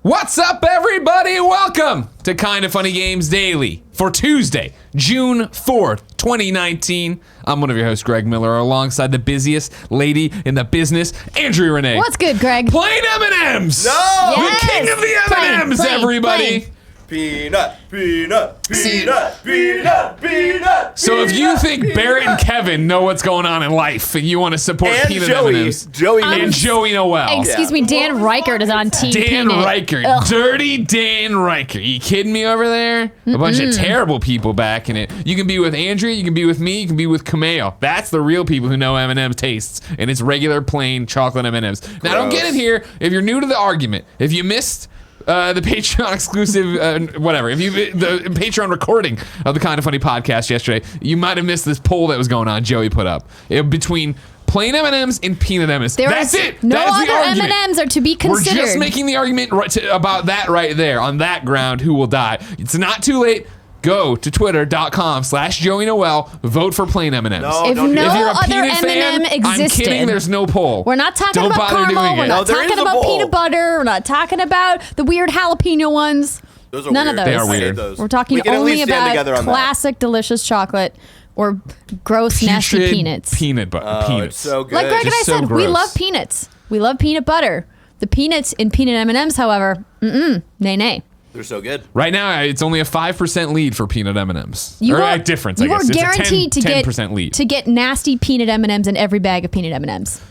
What's up, everybody? Welcome to Kinda Funny Games Daily for Tuesday, June 4th, 2019. I'm one of your hosts, Greg Miller, alongside the busiest lady in the business, Andrea Renee. What's good, Greg? Plain M&M's. No! Yes! The king of the M&M's, everybody. Plain. Peanut, peanut, peanut, peanut, peanut. So if you think Barrett and Kevin know what's going on in life and you want to support and peanut Joey, M&M's, Joey, and Joey Noel. Excuse me, Dan Reichert is on Team Dan Peanut. Reichert. Ugh. Dirty Dan Reichert. You kidding me over there? A bunch of terrible people back in it. You can be with Andrea, you can be with me, you can be with Kameo. That's the real people who know M&M's tastes, and it's regular plain chocolate M&M's. Now don't get in here if you're new to the argument. If you missed the Patreon exclusive, whatever. If you the Patreon recording of the Kinda Funny podcast yesterday, you might have missed this poll that was going on. Joey put up between plain M&M's and peanut M&M's. That's it. No That's the other argument. M&Ms are to be considered. We're just making the argument about that right there. On that ground, who will die? It's not too late. Go to twitter.com/Joey Noel. Vote for plain M&Ms. No, If don't do no If you're a other peanut fan, M&M I'm existed, kidding. There's no poll. we're not talking Don't about bother caramel. doing We're it. not No, there talking is a about bowl. peanut butter. We're not talking about the weird jalapeno ones. Those are None weird. of those. They are I hate weird. those. We're talking We can at only least stand together about on that. classic, delicious chocolate or gross, nasty Putrid peanuts. Peanut butter. Oh, peanuts. it's so good. Like Greg and I Just so said, we gross. love peanuts. We love peanut butter. The peanuts in peanut M&Ms, however, nay. They're so good. Right now, it's only a 5% lead for peanut M&Ms. You or are, a difference, I you guess. are It's guaranteed a 10% lead. to get nasty peanut M&Ms in every bag of peanut M&Ms.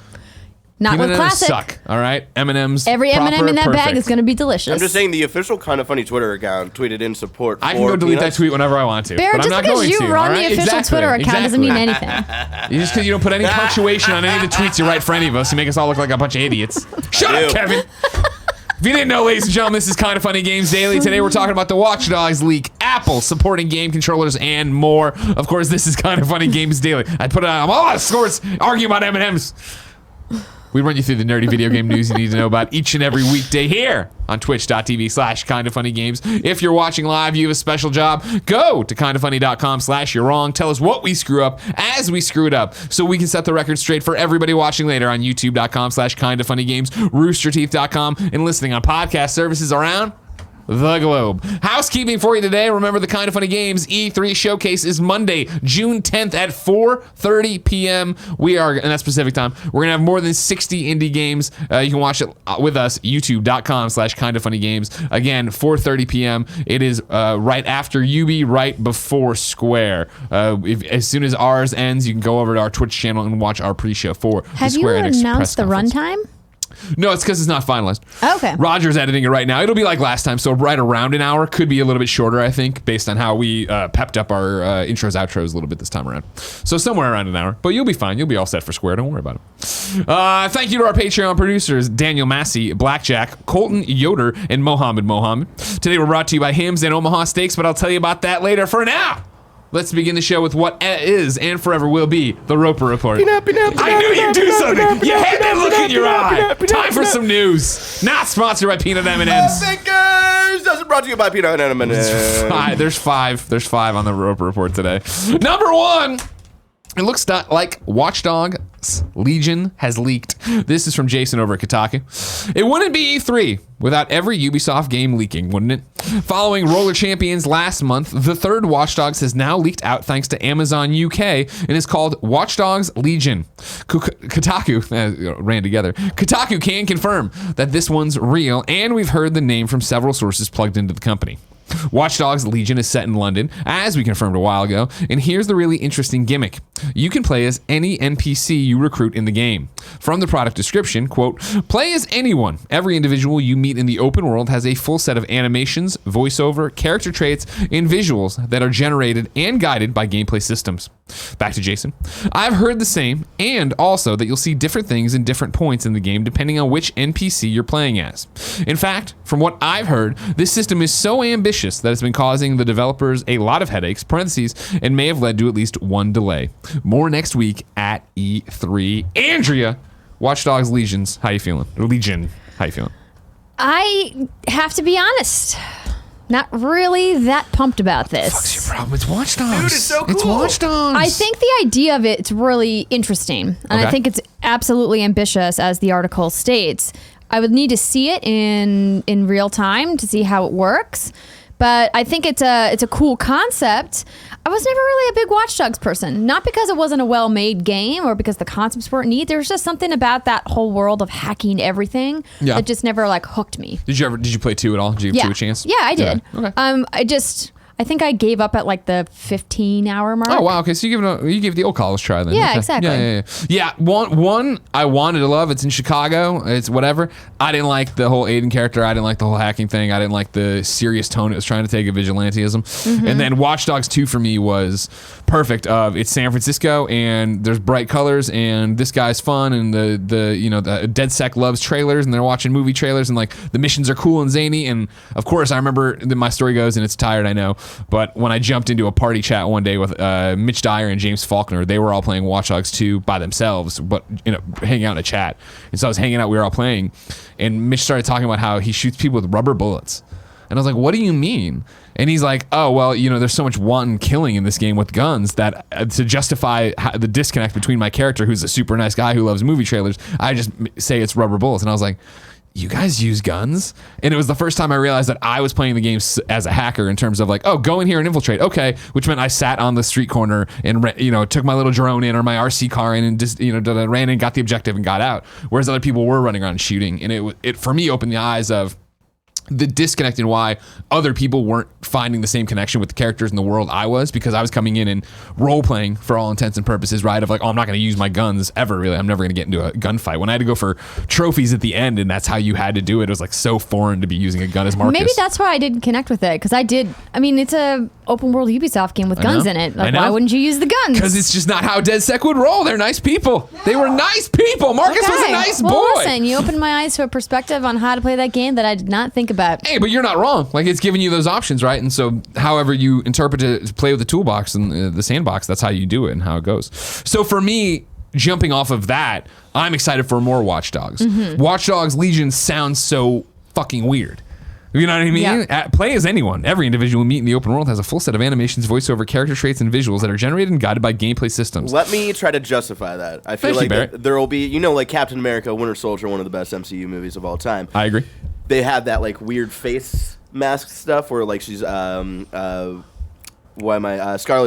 Not Peanut with M&Ms classic. suck, all right? M&Ms, Every proper, M&M in that bag perfect. is going to be delicious. I'm just saying the official Kinda Funny Twitter account tweeted in support I for can go delete peanuts. that tweet whenever I want to. Barrett, but I'm just not because going you to, run all the right? official Exactly, Twitter account doesn't mean exactly. anything. Just because you don't put any punctuation on any of the tweets you write for any of us, you make us all look like a bunch of idiots. Shut up, do. Kevin. If you didn't know, ladies and gentlemen, this is Kinda Funny Games Daily. Today we're talking about the Watch Dogs leak, Apple supporting game controllers, and more. Of course, this is Kinda Funny Games Daily. I put it on. I'm all out of scores arguing about M&Ms. We run you through the nerdy video game news you need to know about each and every weekday here on twitch.tv/kindafunnygames. If you're watching live, you have a special job. Go to kindafunny.com/you're wrong. Tell us what we screw up as we screw it up so we can set the record straight for everybody watching later on youtube.com/kindafunnygames, roosterteeth.com, and listening on podcast services around the globe. Housekeeping for you today. Remember, the Kinda Funny Games E3 showcase is Monday, June 10th at 4:30 p.m. We are, and that's Pacific time, we're going to have more than 60 indie games. You can watch it with us, youtube.com/kindafunnygames. Again, 4:30 p.m. It is right after UB, right before Square. As soon as ours ends, you can go over to our Twitch channel and watch our pre-show for Have the Square you Enix announced press the conference. runtime? No, it's because it's not finalized. Okay. Roger's editing it right now. It'll be like last time, so right around an hour. Could be a little bit shorter, I think, based on how we pepped up our intros, outros a little bit this time around. So somewhere around an hour. But you'll be fine. You'll be all set for Square. Don't worry about it. Thank you to our Patreon producers, Daniel Massey, Blackjack, Colton Yoder, and Mohammed. Today we're brought to you by Hims and Omaha Steaks, but I'll tell you about that later. For now, let's begin the show with what is and forever will be the Roper Report. I knew you'd do something. You had that look in your eye. Time for some news. Not sponsored by Peanut M&Ms. Thinkers doesn't brought to you by Peanut M&Ms. There's five on the Roper Report today. Number one. It looks like Watch Dogs Legion has leaked. This is from Jason over at Kotaku. It wouldn't be E3 without every Ubisoft game leaking, wouldn't it? Following Roller Champions last month, the third Watch Dogs has now leaked out thanks to Amazon UK and is called Watch Dogs Legion. Kotaku ran together. Kotaku can confirm that this one's real, and we've heard the name from several sources plugged into the company. Watch Dogs Legion is set in London, as we confirmed a while ago, and here's the really interesting gimmick. You can play as any NPC you recruit in the game. From the product description, quote, play as anyone. Every individual you meet in the open world has a full set of animations, voiceover, character traits, and visuals that are generated and guided by gameplay systems. Back to Jason. I've heard the same, and also that you'll see different things in different points in the game depending on which NPC you're playing as. In fact, from what I've heard, this system is so ambitious that it's been causing the developers a lot of headaches, parentheses, and may have led to at least one delay. More next week at E3. Andrea, Watch Dogs Legions, how you feeling? Legion, how you feeling? I have to be honest. Not really that pumped about this. What's your problem? It's Watch Dogs. Dude, it's so cool. It's Watch Dogs. I think the idea of it's really interesting, and Okay. I think it's absolutely ambitious, as the article states. I would need to see it in real time to see how it works. But I think it's a cool concept. I was never really a big Watch Dogs person. Not because it wasn't a well-made game or because the concepts weren't neat. There was just something about that whole world of hacking everything that just never like hooked me. Did you play 2 at all? Did you give 2 a chance? Yeah, I did. Okay. I think I gave up at like the 15-hour mark. Oh wow, okay. So you gave the old college try then. Yeah, okay. exactly. Yeah. One I wanted to love. It's in Chicago. It's whatever. I didn't like the whole Aiden character. I didn't like the whole hacking thing. I didn't like the serious tone it was trying to take of vigilantism. Mm-hmm. And then Watch Dogs 2 for me was perfect. It's San Francisco and there's bright colors and this guy's fun and the DedSec loves trailers and they're watching movie trailers and like the missions are cool and zany and of course I remember that my story goes and it's tired I know. But when I jumped into a party chat one day with Mitch Dyer and James Faulkner, they were all playing Watch Dogs 2 by themselves, but hanging out in a chat. And so I was hanging out, we were all playing, and Mitch started talking about how he shoots people with rubber bullets. And I was like, what do you mean? And he's like, oh, well, there's so much wanton killing in this game with guns that to justify the disconnect between my character, who's a super nice guy who loves movie trailers, I just say it's rubber bullets. And I was like, you guys use guns? And it was the first time I realized that I was playing the game as a hacker in terms of like, oh, go in here and infiltrate. Okay, which meant I sat on the street corner and took my little drone in or my RC car in and just ran in, got the objective and got out. Whereas other people were running around shooting, and it for me opened the eyes of the disconnect in why other people weren't finding the same connection with the characters in the world I was, because I was coming in and role playing for all intents and purposes, right? Of like, oh, I'm not going to use my guns ever, really. I'm never going to get into a gunfight. When I had to go for trophies at the end and that's how you had to do it, it was like so foreign to be using a gun as Marcus. Maybe that's why I didn't connect with it, because it's a open world Ubisoft game with guns in it. Like, why wouldn't you use the guns? Because it's just not how DedSec would roll. They're nice people. They were nice people. Marcus was a nice boy. Listen, you opened my eyes to a perspective on how to play that game that I did not think about. Hey, but you're not wrong. Like, it's giving you those options, right? And so however you interpret it, play with the toolbox and the sandbox, that's how you do it and how it goes. So for me, jumping off of that, I'm excited for more Watch Dogs. Mm-hmm. Watch Dogs Legion sounds so fucking weird. You know what I mean? Yeah. Play as anyone. Every individual we meet in the open world has a full set of animations, voiceover, character traits, and visuals that are generated and guided by gameplay systems. Let me try to justify that. I feel like there will be, like Captain America, Winter Soldier, one of the best MCU movies of all time. I agree. They have that like weird face mask stuff where like she's Scarlett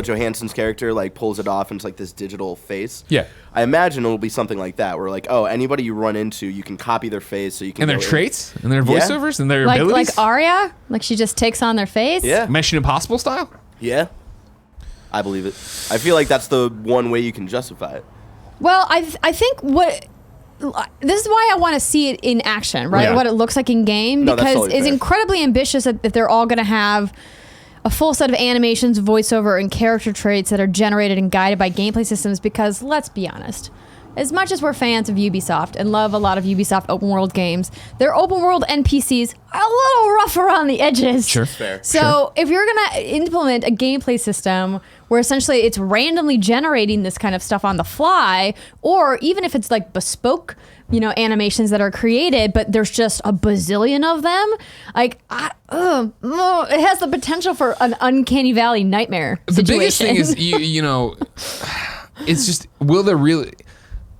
Johansson's character like pulls it off and it's like this digital face. Yeah. I imagine it'll be something like that where like, oh, anybody you run into, you can copy their face so you can. And their traits and their voiceovers and their abilities. Like Arya, like she just takes on their face. Yeah. Mission Impossible style. Yeah. I believe it. I feel like that's the one way you can justify it. Well, I think this is why I want to see it in action, right? Yeah. What it looks like in game, because totally it's incredibly ambitious that they're all going to have a full set of animations, voiceover, and character traits that are generated and guided by gameplay systems. Because let's be honest, as much as we're fans of Ubisoft and love a lot of Ubisoft open world games, their open world NPCs are a little rough around the edges. Sure. Fair. So if you're going to implement a gameplay system where essentially it's randomly generating this kind of stuff on the fly, or even if it's like bespoke, animations that are created, but there's just a bazillion of them, like, it has the potential for an uncanny valley nightmare situation. The biggest thing is, it's just, will there really...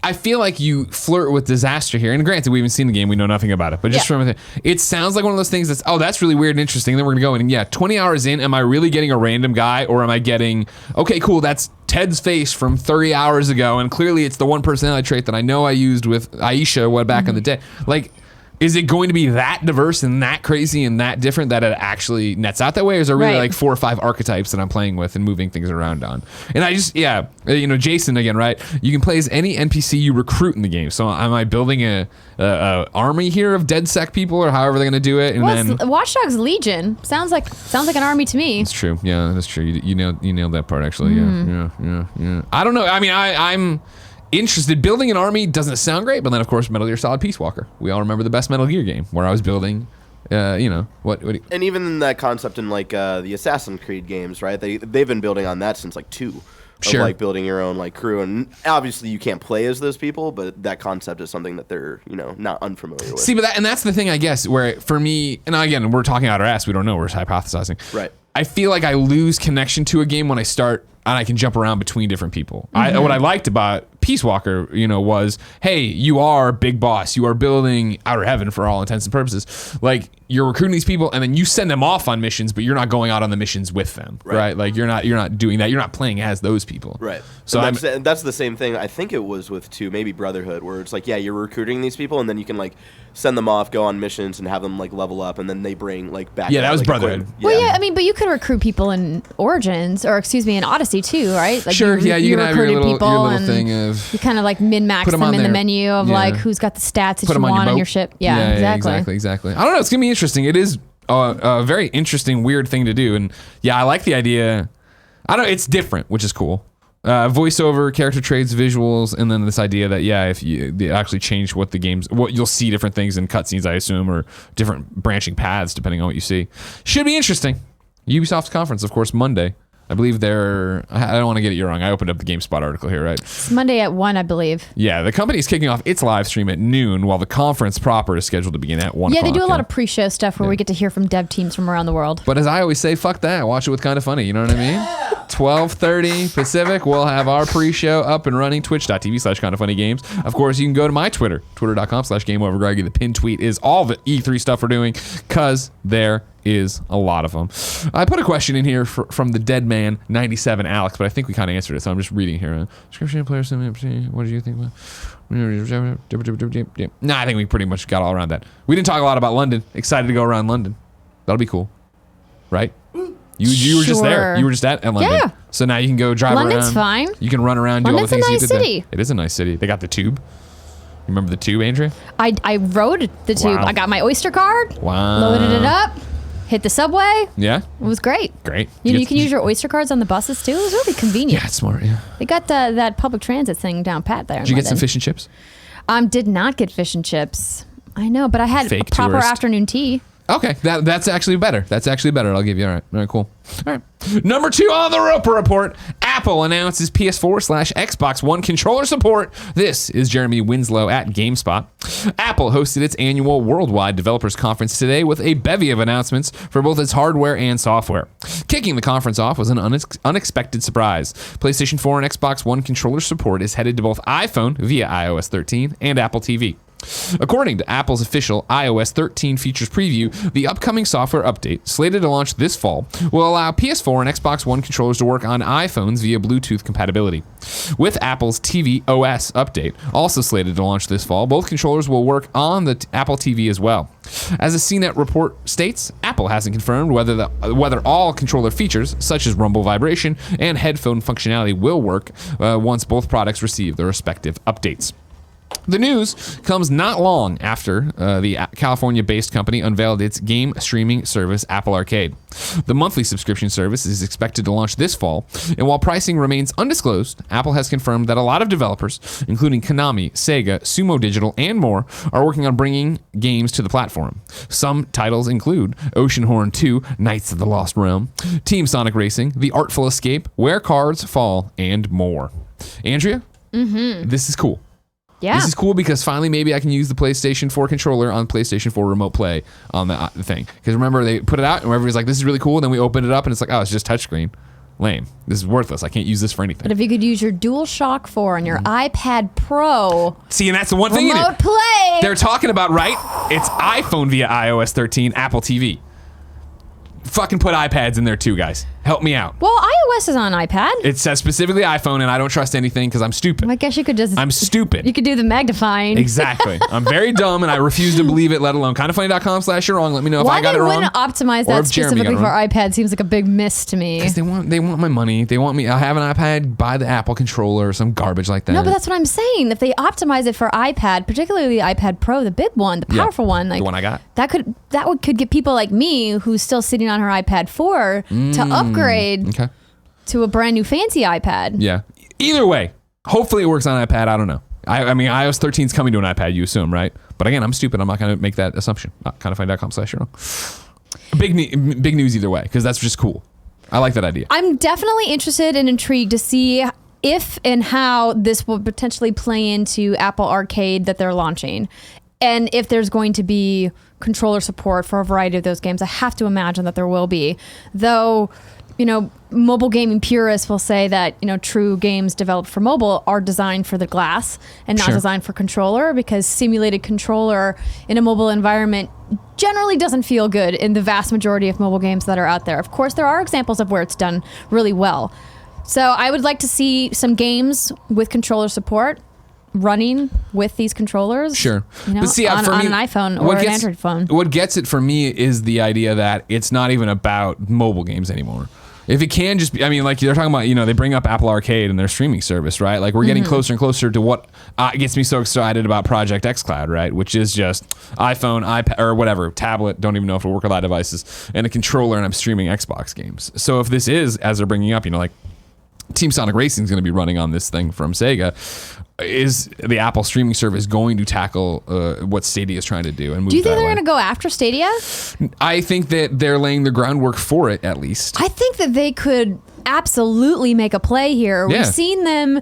I feel like you flirt with disaster here. And granted, we haven't seen the game. We know nothing about it. But just from it sounds like one of those things that's really weird and interesting. And then we're going to go in. And 20 hours in, am I really getting a random guy? Or am I getting, okay, cool, that's Ted's face from 30 hours ago. And clearly it's the one personality trait that I know I used with Aisha back in the day. Like, is it going to be that diverse and that crazy and that different that it actually nets out that way? Or is there really like 4 or 5 archetypes that I'm playing with and moving things around on? And I just, Jason again, right? You can play as any NPC you recruit in the game. So am I building a army here of DedSec people or however they're going to do it? And then Watch Dogs Legion sounds like an army to me. It's true. Yeah, that's true. You nailed that part actually. Yeah. I don't know. I mean, I'm interested. Building an army doesn't sound great, but then of course Metal Gear Solid Peace Walker. We all remember the best Metal Gear game where I was building, what and even that concept in like the Assassin's Creed games, right? They've been building on that since like 2. Of like building your own like crew, and obviously you can't play as those people, but that concept is something that they're not unfamiliar with. See, but that's the thing, I guess, where for me, and again, we're talking out our ass, we don't know, we're just hypothesizing. Right. I feel like I lose connection to a game when I start and I can jump around between different people. What I liked about Peace Walker, was, hey, you are Big Boss. You are building Outer Heaven for all intents and purposes. Like, you're recruiting these people, and then you send them off on missions, but you're not going out on the missions with them, right? Like, you're not doing that. You're not playing as those people. Right. So that's the same thing. I think it was with 2, maybe Brotherhood, where it's like, yeah, you're recruiting these people, and then you can, like, send them off, go on missions, and have them, like, level up, and then they bring, like, back. Yeah, that was Brotherhood. Well, yeah, I mean, but you could recruit people in Origins, or in Odyssey too, right? Like sure, you can have your little thing of... You kind of, like, min-max them in the menu of, like, who's got the stats that you want on your ship. Yeah, exactly. I don't know, it's going to be interesting. It is a very interesting, weird thing to do, and, yeah, I like the idea. It's different, which is cool. Voiceover, character traits, visuals, and then this idea that if they actually change what you'll see different things in cutscenes, I assume, or different branching paths depending on what you see. Should be interesting. Ubisoft's conference, of course, Monday. I believe I don't want to get it wrong. I opened up the GameSpot article here, right? It's Monday at 1, I believe. Yeah, the company is kicking off its live stream at noon, while the conference proper is scheduled to begin at 1 Yeah, o'clock. they do a lot of pre-show stuff where we get to hear from dev teams from around the world. But as I always say, fuck that. Watch it with Kind of Funny. You know what I mean? 12:30 Pacific, we'll have our pre-show up and running, twitch.tv/kindoffunnygames. Of course, you can go to my Twitter, twitter.com/GameOverGreggy. The pinned tweet is all the E3 stuff we're doing, because there is a lot of them. I put a question in here from the Dead Man 97 Alex, but I think we kind of answered it, so I'm just reading here. Description, player, what did you think about? Nah, I think we pretty much got all around that. We didn't talk a lot about London. Excited to go around London. That'll be cool, right? You were just there. You were just at London. Yeah. So now you can go drive around. London's fine. You can run around, do London's all the things a nice you did city. there. It is a nice city. They got the tube. You remember the tube, Andrea? I rode the tube. Wow. I got my Oyster card. Wow. Loaded it up. Hit the subway. Yeah. It was great. Great. You can use your Oyster cards on the buses too. It was really convenient. Yeah, it's smart. Yeah. They got that public transit thing down pat there. Did you get some fish and chips? Did not get fish and chips. I know, but I had Fake proper tourist. Afternoon tea. Okay, that's actually better. I'll give you. All right, cool. All right. Number 2 on the Roper Report. Apple announces PS4/Xbox One controller support. This is Jeremy Winslow at GameSpot. Apple hosted its annual Worldwide Developers Conference today with a bevy of announcements for both its hardware and software. Kicking the conference off was an unexpected surprise. PlayStation 4 and Xbox One controller support is headed to both iPhone via iOS 13 and Apple TV. According to Apple's official iOS 13 features preview, the upcoming software update, slated to launch this fall, will allow PS4 and Xbox One controllers to work on iPhones via Bluetooth compatibility. With Apple's TV OS update, also slated to launch this fall, both controllers will work on the Apple TV as well. As a CNET report states, Apple hasn't confirmed whether all controller features, such as rumble vibration and headphone functionality, will work once both products receive their respective updates. The news comes not long after the California-based company unveiled its game streaming service, Apple Arcade. The monthly subscription service is expected to launch this fall, and while pricing remains undisclosed, Apple has confirmed that a lot of developers, including Konami, Sega, Sumo Digital, and more, are working on bringing games to the platform. Some titles include Oceanhorn 2, Knights of the Lost Realm, Team Sonic Racing, The Artful Escape, Where Cards Fall, and more. Andrea, This is cool. Yeah. This is cool because finally maybe I can use the PlayStation 4 controller on PlayStation 4 Remote Play on the thing. Because remember, they put it out and everybody's like, this is really cool. And then we opened it up and it's like, oh, it's just touchscreen. Lame. This is worthless. I can't use this for anything. But if you could use your DualShock 4 on your iPad Pro. See, and that's the one thing in Remote it. Play. They're talking about, right? It's iPhone via iOS 13, Apple TV. Fucking put iPads in there too, guys. Help me out. Well, iOS is on iPad. It says specifically iPhone, and I don't trust anything because I'm stupid. I guess you could just... I'm stupid. You could do the magnifying. Exactly. I'm very dumb, and I refuse to believe it, let alone kindoffunny.com/you're wrong. Let me know if I got it wrong. Why they wouldn't optimize that specifically for iPad seems like a big miss to me. Because they want my money. They want me. I have an iPad, buy the Apple controller or some garbage like that. No, but that's what I'm saying. If they optimize it for iPad, particularly the iPad Pro, the big one, the powerful one, like the one I got, that could get people like me who's still sitting on her iPad 4 to upgrade to a brand new fancy iPad. Yeah. Either way, hopefully it works on iPad. I don't know. I mean, iOS 13 is coming to an iPad, you assume, right? But again, I'm stupid. I'm not going to make that assumption. Kindoffunny.com/you're wrong. Big news either way, because that's just cool. I like that idea. I'm definitely interested and intrigued to see if and how this will potentially play into Apple Arcade that they're launching. And if there's going to be controller support for a variety of those games. I have to imagine that there will be. Though mobile gaming purists will say that, true games developed for mobile are designed for the glass and not designed for controller, because simulated controller in a mobile environment generally doesn't feel good in the vast majority of mobile games that are out there. Of course, there are examples of where it's done really well. So I would like to see some games with controller support running with these controllers. Sure. But see, on an iPhone or an Android phone. What gets it for me is the idea that it's not even about mobile games anymore. If it can just be, like they're talking about, they bring up Apple Arcade and their streaming service, right? Like we're getting closer and closer to what gets me so excited about Project xCloud, right? Which is just iPhone, iPad, or whatever, tablet, don't even know if it'll work with iDevices, and a controller, and I'm streaming Xbox games. So if this is, as they're bringing up, like Team Sonic Racing is going to be running on this thing from Sega, is the Apple streaming service going to tackle what Stadia is trying to do and move? Do you think they're going to go after Stadia? I think that they're laying the groundwork for it, at least. I think that they could absolutely make a play here. Yeah. We've seen them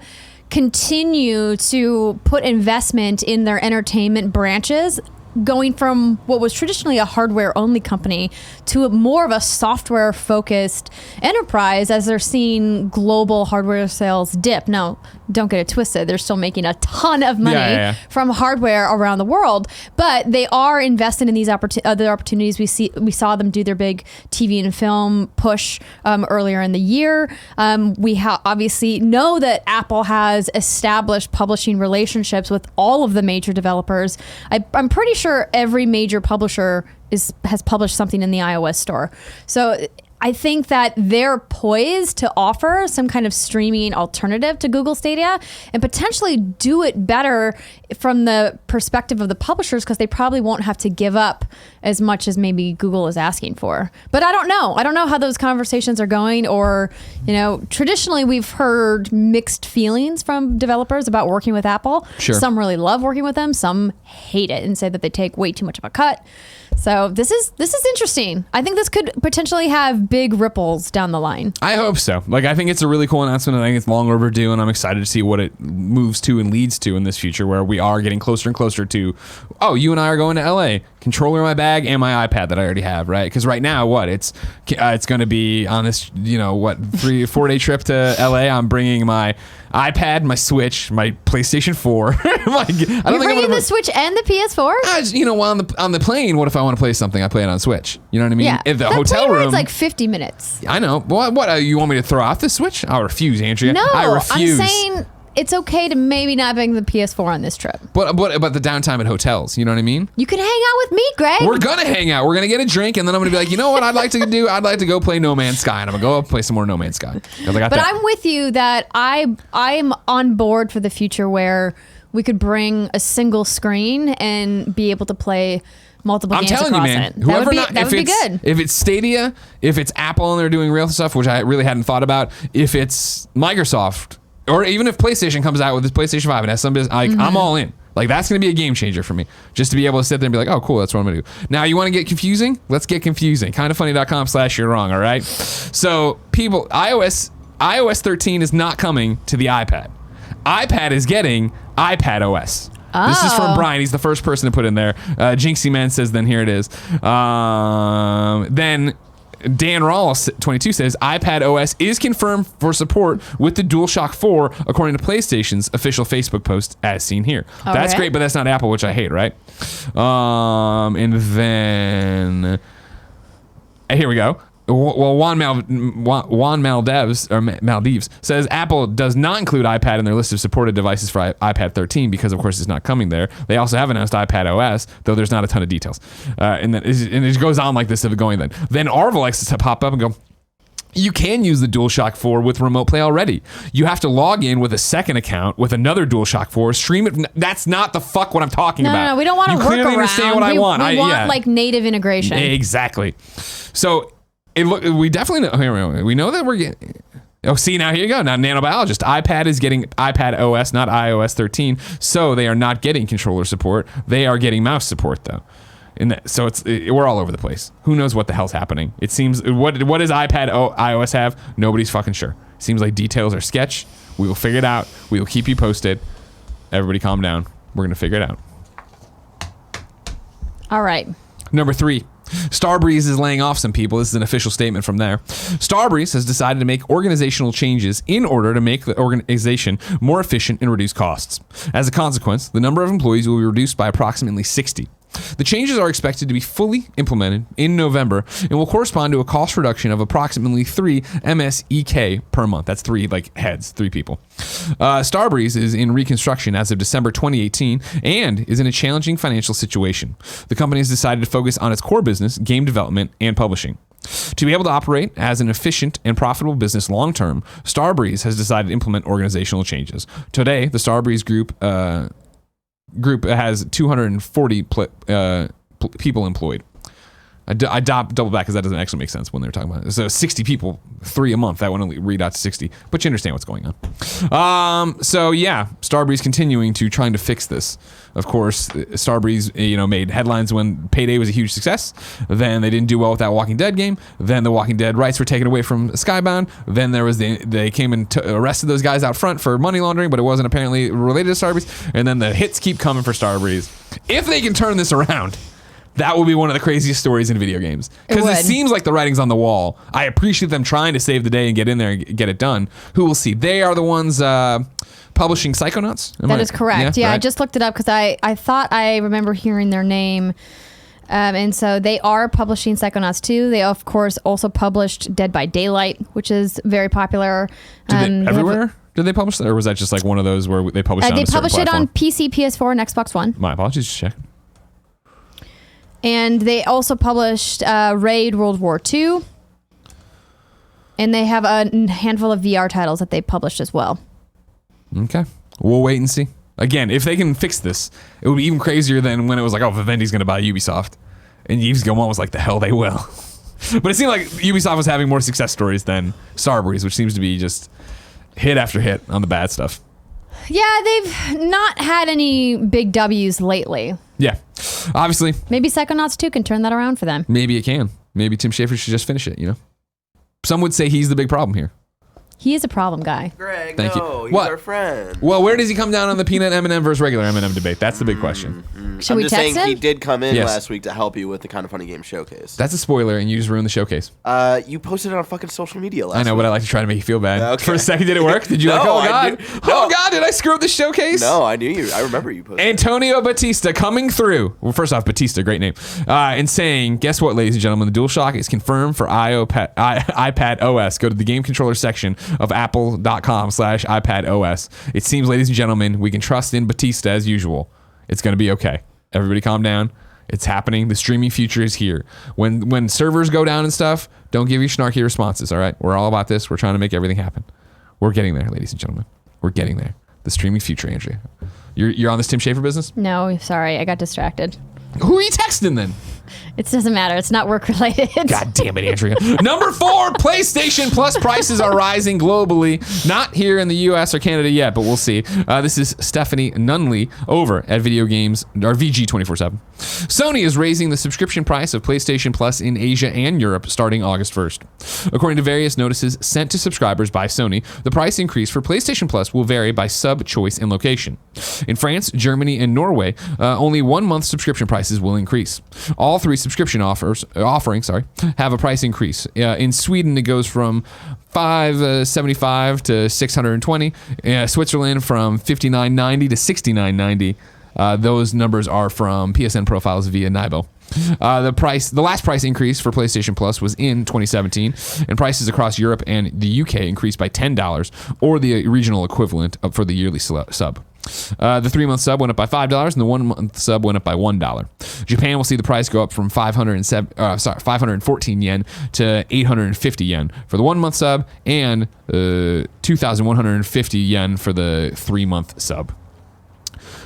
continue to put investment in their entertainment branches, going from what was traditionally a hardware-only company to more of a software-focused enterprise as they're seeing global hardware sales dip. Now, don't get it twisted. They're still making a ton of money from hardware around the world, but they are invested in these other opportunities. We saw them do their big TV and film push earlier in the year. We obviously know that Apple has established publishing relationships with all of the major developers. I'm pretty sure every major publisher has published something in the iOS store. So I think that they're poised to offer some kind of streaming alternative to Google Stadia and potentially do it better from the perspective of the publishers, because they probably won't have to give up as much as maybe Google is asking for. But I don't know. I don't know how those conversations are going, or, traditionally we've heard mixed feelings from developers about working with Apple. Sure. Some really love working with them. Some hate it and say that they take way too much of a cut. So this is interesting. I think this could potentially have big ripples down the line. I hope so. I think it's a really cool announcement. I think it's long overdue, and I'm excited to see what it moves to and leads to in this future, where we are getting closer and closer to, you and I are going to LA, controller in my bag and my iPad that I already have, right? Because right now, it's going to be on this, 3-4 day trip to LA. I'm bringing my iPad, my Switch, my PlayStation 4. You're bringing the Switch and the PS4? While on the plane, what if I want to play something? I play it on Switch. You know what I mean? Yeah. If the that hotel room, it's like 50 minutes. I know. What you want me to throw off the Switch? I refuse, Andrea. No, I refuse. I'm saying it's okay to maybe not bring the PS4 on this trip. But the downtime at hotels, you know what I mean? You can hang out with me, Greg. We're gonna hang out. We're gonna get a drink, and then I'm gonna be like, you know what I'd like to do? I'd like to go play No Man's Sky, and I'm gonna go up and play some more No Man's Sky. But I'm with you that I'm on board for the future where we could bring a single screen and be able to play multiple games across it. I'm telling you, man. That would be good. If it's Stadia, if it's Apple and they're doing real stuff, which I really hadn't thought about, if it's Microsoft, or even if PlayStation comes out with this PlayStation 5 and has some business, I'm all in. That's going to be a game changer for me. Just to be able to sit there and be like, oh, cool, that's what I'm going to do. Now, you want to get confusing? Let's get confusing. Kindafunny.com/you're wrong, all right? So, people, iOS 13 is not coming to the iPad. iPad is getting iPad OS. Oh. This is from Brian. He's the first person to put in there. Jinxie Man says, then here it is. Then Dan Rawls 22 says iPad OS is confirmed for support with the DualShock 4, according to PlayStation's official Facebook post, as seen here. Okay. That's great, but that's not Apple, which I hate, right? And then here we go. Well, Juan Maldives says Apple does not include iPad in their list of supported devices for iPad 13 because, of course, it's not coming there. They also have announced iPad OS, though there's not a ton of details. And it goes on like this of going then. Then Arvel likes to pop up and go, you can use the DualShock 4 with Remote Play already. You have to log in with a second account with another DualShock 4, stream it. That's not the fuck what I'm talking about. No, we don't want to work around. You clearly understand what I want. We want like native integration. Exactly. So we definitely know. Here we know that we're getting. Oh, see, now here you go. Now, Nanobiologist, iPad is getting iPad OS, not iOS 13. So they are not getting controller support. They are getting mouse support, though. So we're all over the place. Who knows what the hell's happening? It seems what does iOS have? Nobody's fucking sure. Seems like details are sketch. We will figure it out. We will keep you posted. Everybody, calm down. We're gonna figure it out. All right. Number 3. Starbreeze is laying off some people. This is an official statement from there. Starbreeze has decided to make organizational changes in order to make the organization more efficient and reduce costs. As a consequence, the number of employees will be reduced by approximately 60. The changes are expected to be fully implemented in November and will correspond to a cost reduction of approximately 3 MSEK per month. That's 3 heads, 3 people. Starbreeze is in reconstruction as of December 2018 and is in a challenging financial situation. The company has decided to focus on its core business, game development, and publishing. To be able to operate as an efficient and profitable business long term, Starbreeze has decided to implement organizational changes. Today, the Starbreeze Group has 240 people employed. I double back because that doesn't actually make sense when they're talking about it. So 60 people, 3 a month. That would only read out to 60, but you understand what's going on. So yeah, Starbreeze continuing to trying to fix this. Of course, Starbreeze, made headlines when Payday was a huge success. Then they didn't do well with that Walking Dead game. Then the Walking Dead rights were taken away from Skybound. Then there was they came and arrested those guys out front for money laundering, but it wasn't apparently related to Starbreeze. And then the hits keep coming for Starbreeze. If they can turn this around, that will be one of the craziest stories in video games. Because it seems like the writing's on the wall. I appreciate them trying to save the day and get in there and get it done. Who will see? They are the ones publishing Psychonauts? That is correct. Yeah, right? I just looked it up because I thought I remember hearing their name. And so they are publishing Psychonauts 2. They, of course, also published Dead by Daylight, which is very popular. Everywhere? Did they publish that? Or was that just like one of those where they published it on a certain platform? They published it on PC, PS4, and Xbox One. My apologies. Just check. And they also published Raid World War II. And they have a handful of VR titles that they published as well. Okay. We'll wait and see. Again, if they can fix this, it would be even crazier than when it was like, oh, Vivendi's going to buy Ubisoft. And Yves Guillemot was like, the hell they will. But it seemed like Ubisoft was having more success stories than Starbreeze, which seems to be just hit after hit on the bad stuff. Yeah, they've not had any big W's lately. Yeah, obviously. Maybe Psychonauts 2 can turn that around for them. Maybe it can. Maybe Tim Schafer should just finish it, Some would say he's the big problem here. He is a problem guy. Greg, Thank you. He's our friend. Well, where does he come down on the peanut M&M versus regular M&M debate? That's the big question. Should we text him? He did come in last week to help you with the Kind of Funny Game showcase. That's a spoiler, and you just ruined the showcase. You posted it on fucking social media last week. I know, but I like to try to make you feel bad. Okay. For a second, did it work? Did you oh God, did I screw up the showcase? No, I knew you. I remember you posted Antonio Batista coming through. Well, first off, Batista, great name. And saying, guess what, ladies and gentlemen, the DualShock is confirmed for iPad OS. Go to the game controller section of apple.com/iPad OS. It seems, ladies and gentlemen, we can trust in Batista as usual. It's going to be okay. Everybody calm down. It's happening. The streaming future is here. When servers go down and stuff, don't give your snarky responses, all right? We're all about this. We're trying to make everything happen. We're getting there, ladies and gentlemen. We're getting there. The streaming future, Andrea. You're on this Tim Schafer business? No, sorry. I got distracted. Who are you texting then? It doesn't matter. It's not work related. God damn it, Andrea. Number 4, PlayStation Plus prices are rising globally. Not here in the US or Canada yet, but we'll see. This is Stephanie Nunley over at Video Games, or VG 24/7. Sony is raising the subscription price of PlayStation Plus in Asia and Europe starting August 1st. According to various notices sent to subscribers by Sony, the price increase for PlayStation Plus will vary by sub, choice, and location. In France, Germany, and Norway, only 1 month subscription prices will increase. All 3 subscription offerings have a price increase. In Sweden, it goes from $575 to $620. Switzerland from $59.90 to $69.90. Those numbers are from PSN profiles via Nibo. The last price increase for PlayStation Plus was in 2017, and prices across Europe and the UK increased by $10, or the regional equivalent for the yearly sub. The 3-month sub went up by $5, and the 1-month sub went up by $1. Japan will see the price go up from 514 yen to 850 yen for the 1-month sub, and 2,150 yen for the 3-month sub.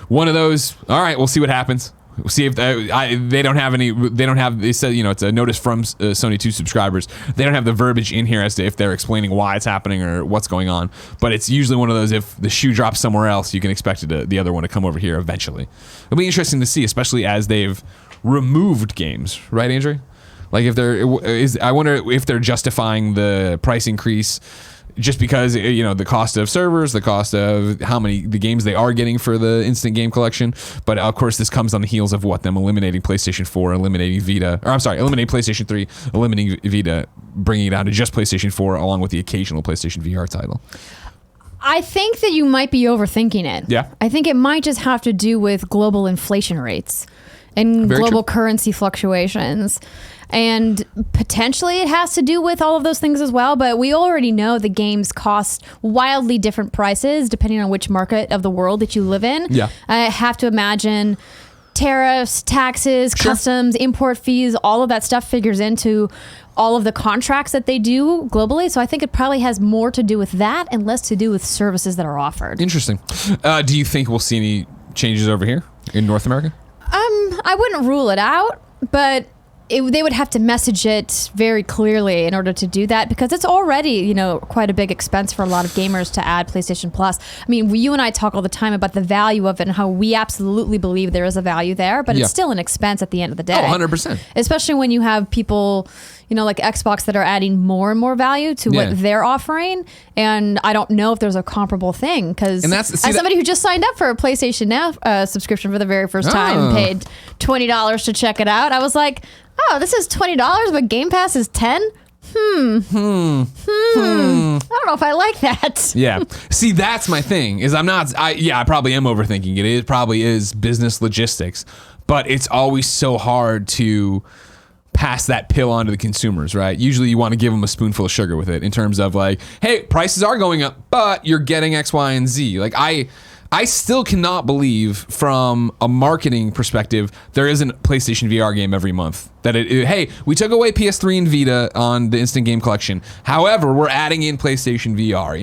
One of those. All right, we'll see what happens. We'll see if they don't have any. They don't have. They said it's a notice from Sony to subscribers. They don't have the verbiage in here as to if they're explaining why it's happening or what's going on. But it's usually one of those. If the shoe drops somewhere else, you can expect the other one to come over here eventually. It'll be interesting to see, especially as they've removed games, right, Andrew? Like I wonder if they're justifying the price increase just because, the cost of servers, the cost of the games they are getting for the instant game collection. But of course, this comes on the heels of them eliminating PlayStation 4, eliminating PlayStation 3, eliminating Vita, bringing it down to just PlayStation 4, along with the occasional PlayStation VR title. I think that you might be overthinking it. Yeah. I think it might just have to do with global inflation rates and global currency fluctuations. And potentially it has to do with all of those things as well. But we already know the games cost wildly different prices depending on which market of the world that you live in. Yeah. I have to imagine tariffs, taxes, customs, import fees, all of that stuff figures into all of the contracts that they do globally. So I think it probably has more to do with that and less to do with services that are offered. Interesting. Do you think we'll see any changes over here in North America? I wouldn't rule it out, but they would have to message it very clearly in order to do that, because it's already, quite a big expense for a lot of gamers to add PlayStation Plus. I mean, you and I talk all the time about the value of it and how we absolutely believe there is a value there, but it's still an expense at the end of the day. Oh, 100%. Especially when you have people, like Xbox that are adding more and more value to what they're offering. And I don't know if there's a comparable thing, because as somebody who just signed up for a PlayStation Now subscription for the very first time and paid $20 to check it out, I was like, oh, this is $20, but Game Pass is $10? I don't know if I like that. Yeah. See, that's my thing, is I probably am overthinking it. It probably is business logistics, but it's always so hard to pass that pill on to the consumers, right? Usually you want to give them a spoonful of sugar with it in terms of hey, prices are going up, but you're getting X, Y, and Z. I still cannot believe, from a marketing perspective, there isn't a PlayStation VR game every month. Hey, we took away PS3 and Vita on the Instant Game Collection. However, we're adding in PlayStation VR.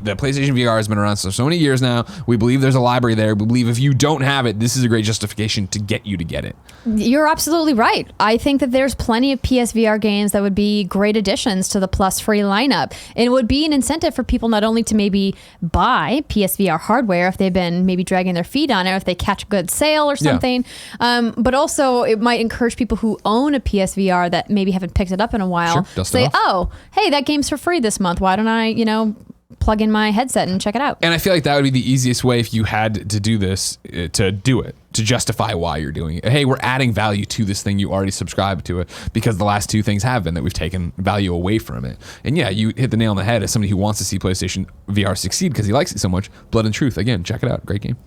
The PlayStation VR has been around for so many years now. We believe there's a library there. We believe if you don't have it, this is a great justification to get you to get it. You're absolutely right. I think that there's plenty of PSVR games that would be great additions to the Plus free lineup. And it would be an incentive for people not only to maybe buy PSVR hardware if they've been maybe dragging their feet on it, or if they catch a good sale or something, but also it might encourage people who own a PSVR that maybe haven't picked it up in a while say, oh, hey, that game's for free this month. Why don't I, plug in my headset and check it out? And I feel like that would be the easiest way, if you had to do this, to do it, to justify why you're doing it. Hey, we're adding value to this thing. You already subscribe to it, because the last two things have been that we've taken value away from it. And yeah, you hit the nail on the head as somebody who wants to see PlayStation VR succeed because he likes it so much. Blood and Truth, again, check it out. Great game.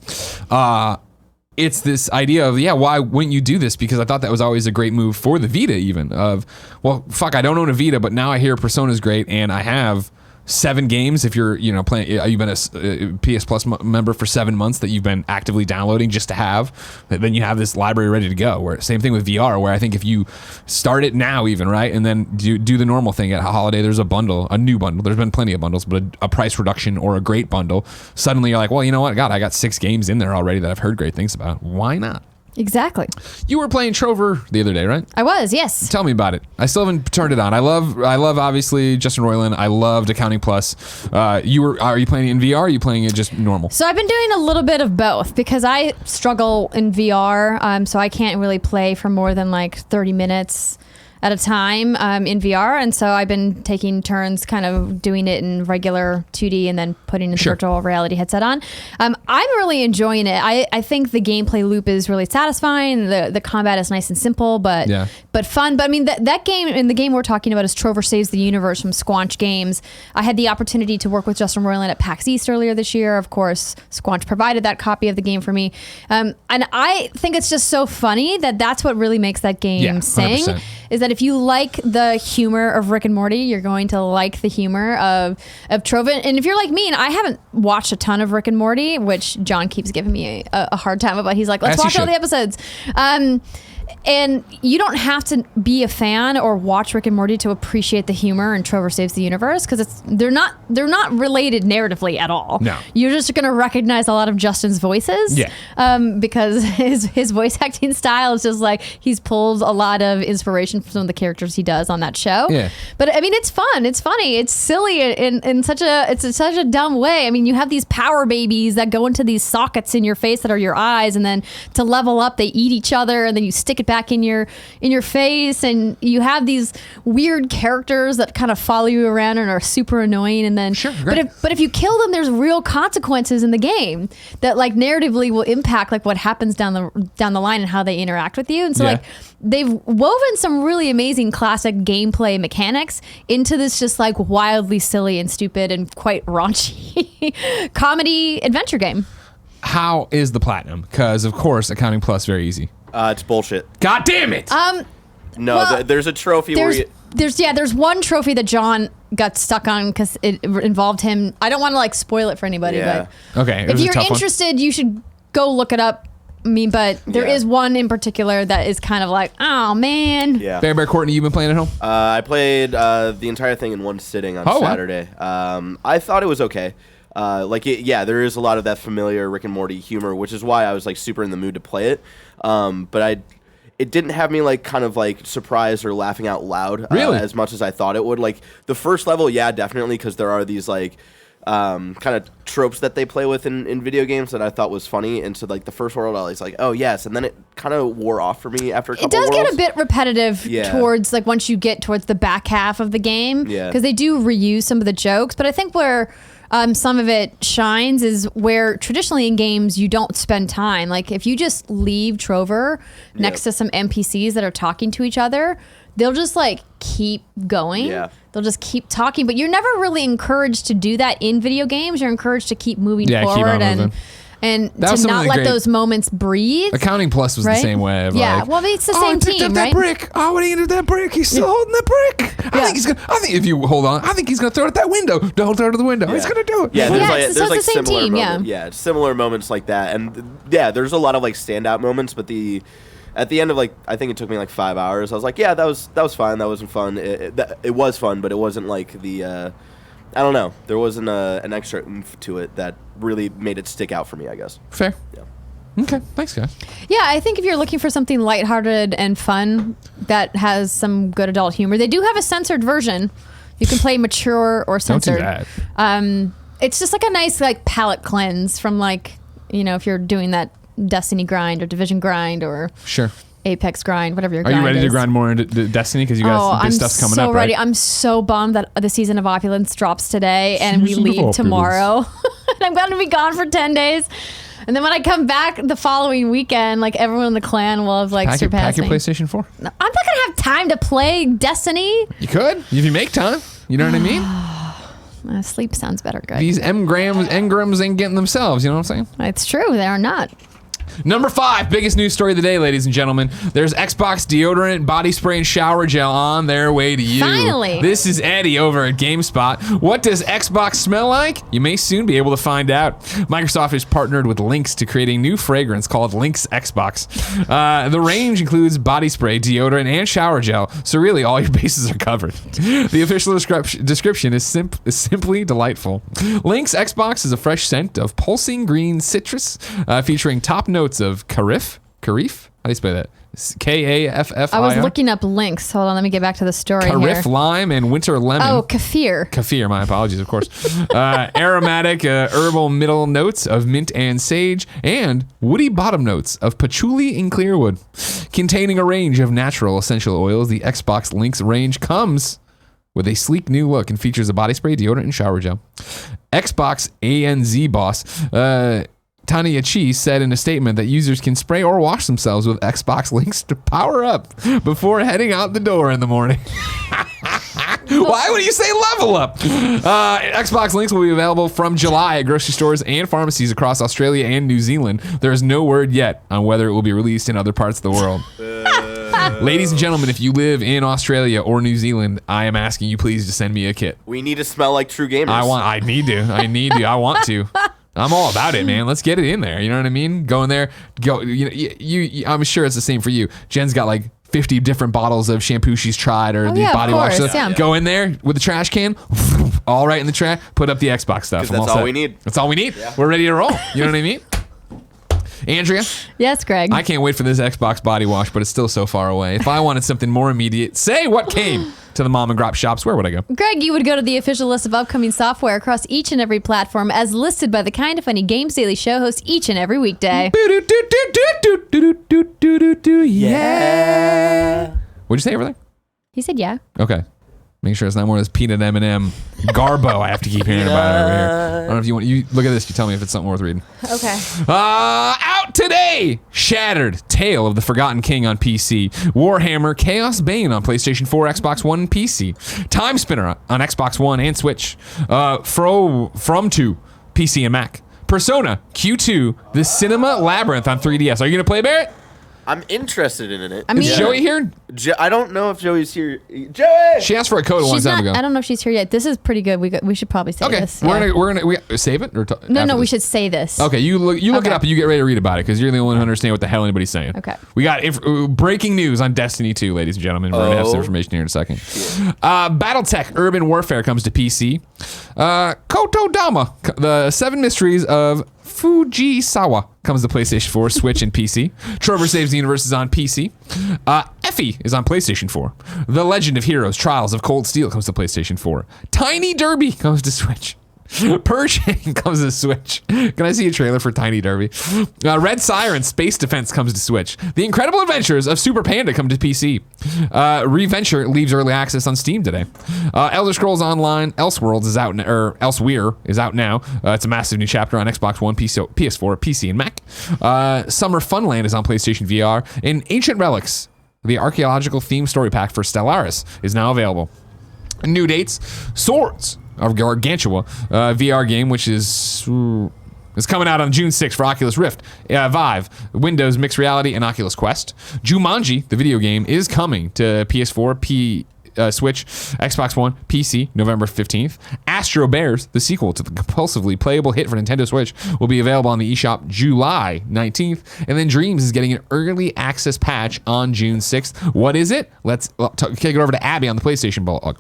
It's this idea of, why wouldn't you do this? Because I thought that was always a great move for the Vita, even of, well, fuck, I don't own a Vita, but now I hear Persona's great, and I have 7 games. If you're, playing, you've been a PS Plus member for 7 months that you've been actively downloading just to have, then you have this library ready to go. Where same thing with VR, where I think if you start it now, even right, and then do the normal thing at holiday, there's a bundle, a new bundle. There's been plenty of bundles, but a price reduction or a great bundle. Suddenly you're like, well, you know what? God, I got 6 games in there already that I've heard great things about. Why not? Exactly. You were playing Trover the other day, right? I was, yes. Tell me about it. I still haven't turned it on. I love obviously Justin Roiland. I loved Accounting Plus. Are you playing it in VR? Or are you playing it just normal? So I've been doing a little bit of both, because I struggle in VR, so I can't really play for more than 30 minutes at a time in VR, and so I've been taking turns kind of doing it in regular 2D and then putting the virtual reality headset on. I'm really enjoying it. I think the gameplay loop is really satisfying. The combat is nice and simple, but fun. But I mean, that game, and the game we're talking about is Trover Saves the Universe from Squanch Games. I had the opportunity to work with Justin Roiland at PAX East earlier this year. Of course, Squanch provided that copy of the game for me. And I think it's just so funny that's what really makes that game sing, 100%. Is that if you like the humor of Rick and Morty, you're going to like the humor of Trover. And if you're like me, and I haven't watched a ton of Rick and Morty, which John keeps giving me a hard time about. He's like, let's watch all the episodes. And you don't have to be a fan or watch Rick and Morty to appreciate the humor in Trover Saves the Universe, because they're not related narratively at all. No. You're just going to recognize a lot of Justin's voices. Yeah. Because his voice acting style is just he's pulled a lot of inspiration some of the characters he does on that show. Yeah. But I mean, it's fun. It's funny. It's silly in such a dumb way. I mean, you have these power babies that go into these sockets in your face that are your eyes, and then to level up, they eat each other, and then you stick it back in your face, and you have these weird characters that kind of follow you around and are super annoying. And then, but if you kill them, there's real consequences in the game that like narratively will impact like what happens down the line and how they interact with you. And so like they've woven some really amazing classic gameplay mechanics into this just like wildly silly and stupid and quite raunchy comedy adventure game. How is the platinum? Because of course, Accounting Plus very easy. It's bullshit. God damn it! No, well, there's a trophy there's one trophy that John got stuck on because it involved him. I don't want to like spoil it for anybody, but okay, if you're interested, you should go look it up. I mean, but there is one in particular that is kind of like, oh man. Yeah. Bear Courtney, you've been playing at home? I played the entire thing in one sitting on Saturday. I thought it was okay. There is a lot of that familiar Rick and Morty humor, which is why I was like super in the mood to play it. But it didn't have me like kind of like surprised or laughing out loud as much as I thought it would. Like the first level, definitely, because there are these like kind of tropes that they play with in video games that I thought was funny. And so like the first world, I was like, oh yes, and then it kind of wore off for me after a couple worlds. It does worlds. get a bit repetitive towards like once you get towards the back half of the game, because they do reuse some of the jokes. But I think where some of it shines is where traditionally in games you don't spend time. Like if you just leave Trover next to some NPCs that are talking to each other, they'll just like keep going. Yeah. They'll just keep talking, but you're never really encouraged to do that in video games. You're encouraged to keep moving forward and to not let those moments breathe. Accounting Plus was the same way. Well, it's the same team, right? That brick. Oh, what are you gonna do with that brick? He's still holding that brick. I think if you hold on, I think he's gonna throw it at that window. Don't throw it at the window. He's gonna do it. Yeah, there's the same similar moments. Similar moments like that, and there's a lot of like standout moments. But at the end of like, I think it took me like 5 hours. I was like, that was fine. That wasn't fun. It was fun, but it wasn't like the. I don't know. There wasn't an extra oomph to it that really made it stick out for me, I guess. Fair. Yeah. Okay. Thanks, guys. Yeah, I think if you're looking for something lighthearted and fun that has some good adult humor, they do have a censored version. You can play mature or censored. Don't do that. It's just like a nice like palate cleanse from like, if you're doing that Destiny grind or Division grind or Apex grind, whatever your grind is. Are you ready to grind more into Destiny? Because you got big stuff's coming up, right? I'm so bummed that the Season of Opulence drops today and we leave tomorrow. And I'm going to be gone for 10 days. And then when I come back the following weekend, like everyone in the clan will have like surpassed me. Pack your PlayStation 4? No, I'm not going to have time to play Destiny. You could, if you make time. You know what I mean? Sleep sounds better, Greg. These engrams ain't getting themselves, you know what I'm saying? It's true, they are not. Number 5, biggest news story of the day, ladies and gentlemen. There's Xbox deodorant, body spray, and shower gel on their way to you. Finally. This is Eddie over at GameSpot. What does Xbox smell like? You may soon be able to find out. Microsoft has partnered with Lynx to create a new fragrance called Lynx Xbox. The range includes body spray, deodorant, and shower gel, so really all your bases are covered. The official description is simply delightful. Lynx Xbox is a fresh scent of pulsing green citrus, featuring top notes of Karif. How do you spell that? Kaffir. I was looking up Lynx. Hold on, let me get back to the story here. Karif lime and winter lemon. Oh, Kaffir. My apologies, of course. Aromatic herbal middle notes of mint and sage, and woody bottom notes of patchouli and clearwood. Containing a range of natural essential oils, the Xbox Lynx range comes with a sleek new look and features a body spray, deodorant, and shower gel. Xbox ANZ boss, Tanya Chi said in a statement that users can spray or wash themselves with Xbox Lynx to power up before heading out the door in the morning. Why would you say level up? Xbox Lynx will be available from July at grocery stores and pharmacies across Australia and New Zealand. There is no word yet on whether it will be released in other parts of the world. Ladies and gentlemen, if you live in Australia or New Zealand, I am asking you please to send me a kit. We need to smell like true gamers. I need to. I want to. I'm all about it, man. Let's get it in there. You know what I mean? Go in there. Go. You I'm sure it's the same for you. Jen's got like 50 different bottles of shampoo she's tried or these body wash stuff. Yeah. Go in there with the trash can, all right in the trash. Put up the Xbox stuff. That's all we need. That's all we need. Yeah. We're ready to roll. You know what I mean? Andrea? Yes, Greg. I can't wait for this Xbox body wash, but it's still so far away. If I wanted something more immediate, say what came to the mom and grop shops, where would I go? Greg, you would go to the official list of upcoming software across each and every platform as listed by the Kinda Funny Games Daily Show host each and every weekday. Yeah. What'd you say over there? He said yeah. Okay. Make sure it's not more of this peanut M&M garbo I have to keep hearing about over here. I don't know if you want... You look at this. You tell me if it's something worth reading. Okay. Out today! Shattered. Tale of the Forgotten King on PC. Warhammer Chaos Bane on PlayStation 4, Xbox One, and PC. Time Spinner on Xbox One and Switch. From 2, PC and Mac. Persona Q2, The Cinema Labyrinth on 3DS. Are you going to play, Barrett? I'm interested in it. Is Joey here? I don't know if Joey's here. Joey! She asked for a code a long time ago. I don't know if she's here yet. This is pretty good. We should probably say this. Okay, we're gonna save it or no. We should say this. Okay, you look it up and you get ready to read about it because you're the only one who understands what the hell anybody's saying. Okay. We got breaking news on Destiny 2, ladies and gentlemen. We're gonna have some information here in a second. BattleTech Urban Warfare comes to PC. Kotodama, the 7 Mysteries of Fujisawa comes to PlayStation 4, Switch, and PC. Trover Saves the Universe is on PC. Effie is on PlayStation 4. The Legend of Heroes, Trials of Cold Steel comes to PlayStation 4. Tiny Derby comes to Switch. Pershing comes to Switch. Can I see a trailer for Tiny Derby? Red Siren Space Defense comes to Switch. The Incredible Adventures of Super Panda come to PC. Reventure leaves early access on Steam today. Elder Scrolls Online Elseworlds is out, or Elsewhere is out now. It's a massive new chapter on Xbox One, PS4, PC, and Mac. Summer Funland is on PlayStation VR. And Ancient Relics, the archaeological theme story pack for Stellaris, is now available. New dates: Swords of Gargantua VR game, which is coming out on June 6th for Oculus Rift, Vive, Windows Mixed Reality, and Oculus Quest. Jumanji, the video game, is coming to PS4, Switch, Xbox One, PC, November 15th. Astro Bears, the sequel to the compulsively playable hit for Nintendo Switch, will be available on the eShop July 19th. And then Dreams is getting an early access patch on June 6th. What is it? Let's kick it over to Abby on the PlayStation blog.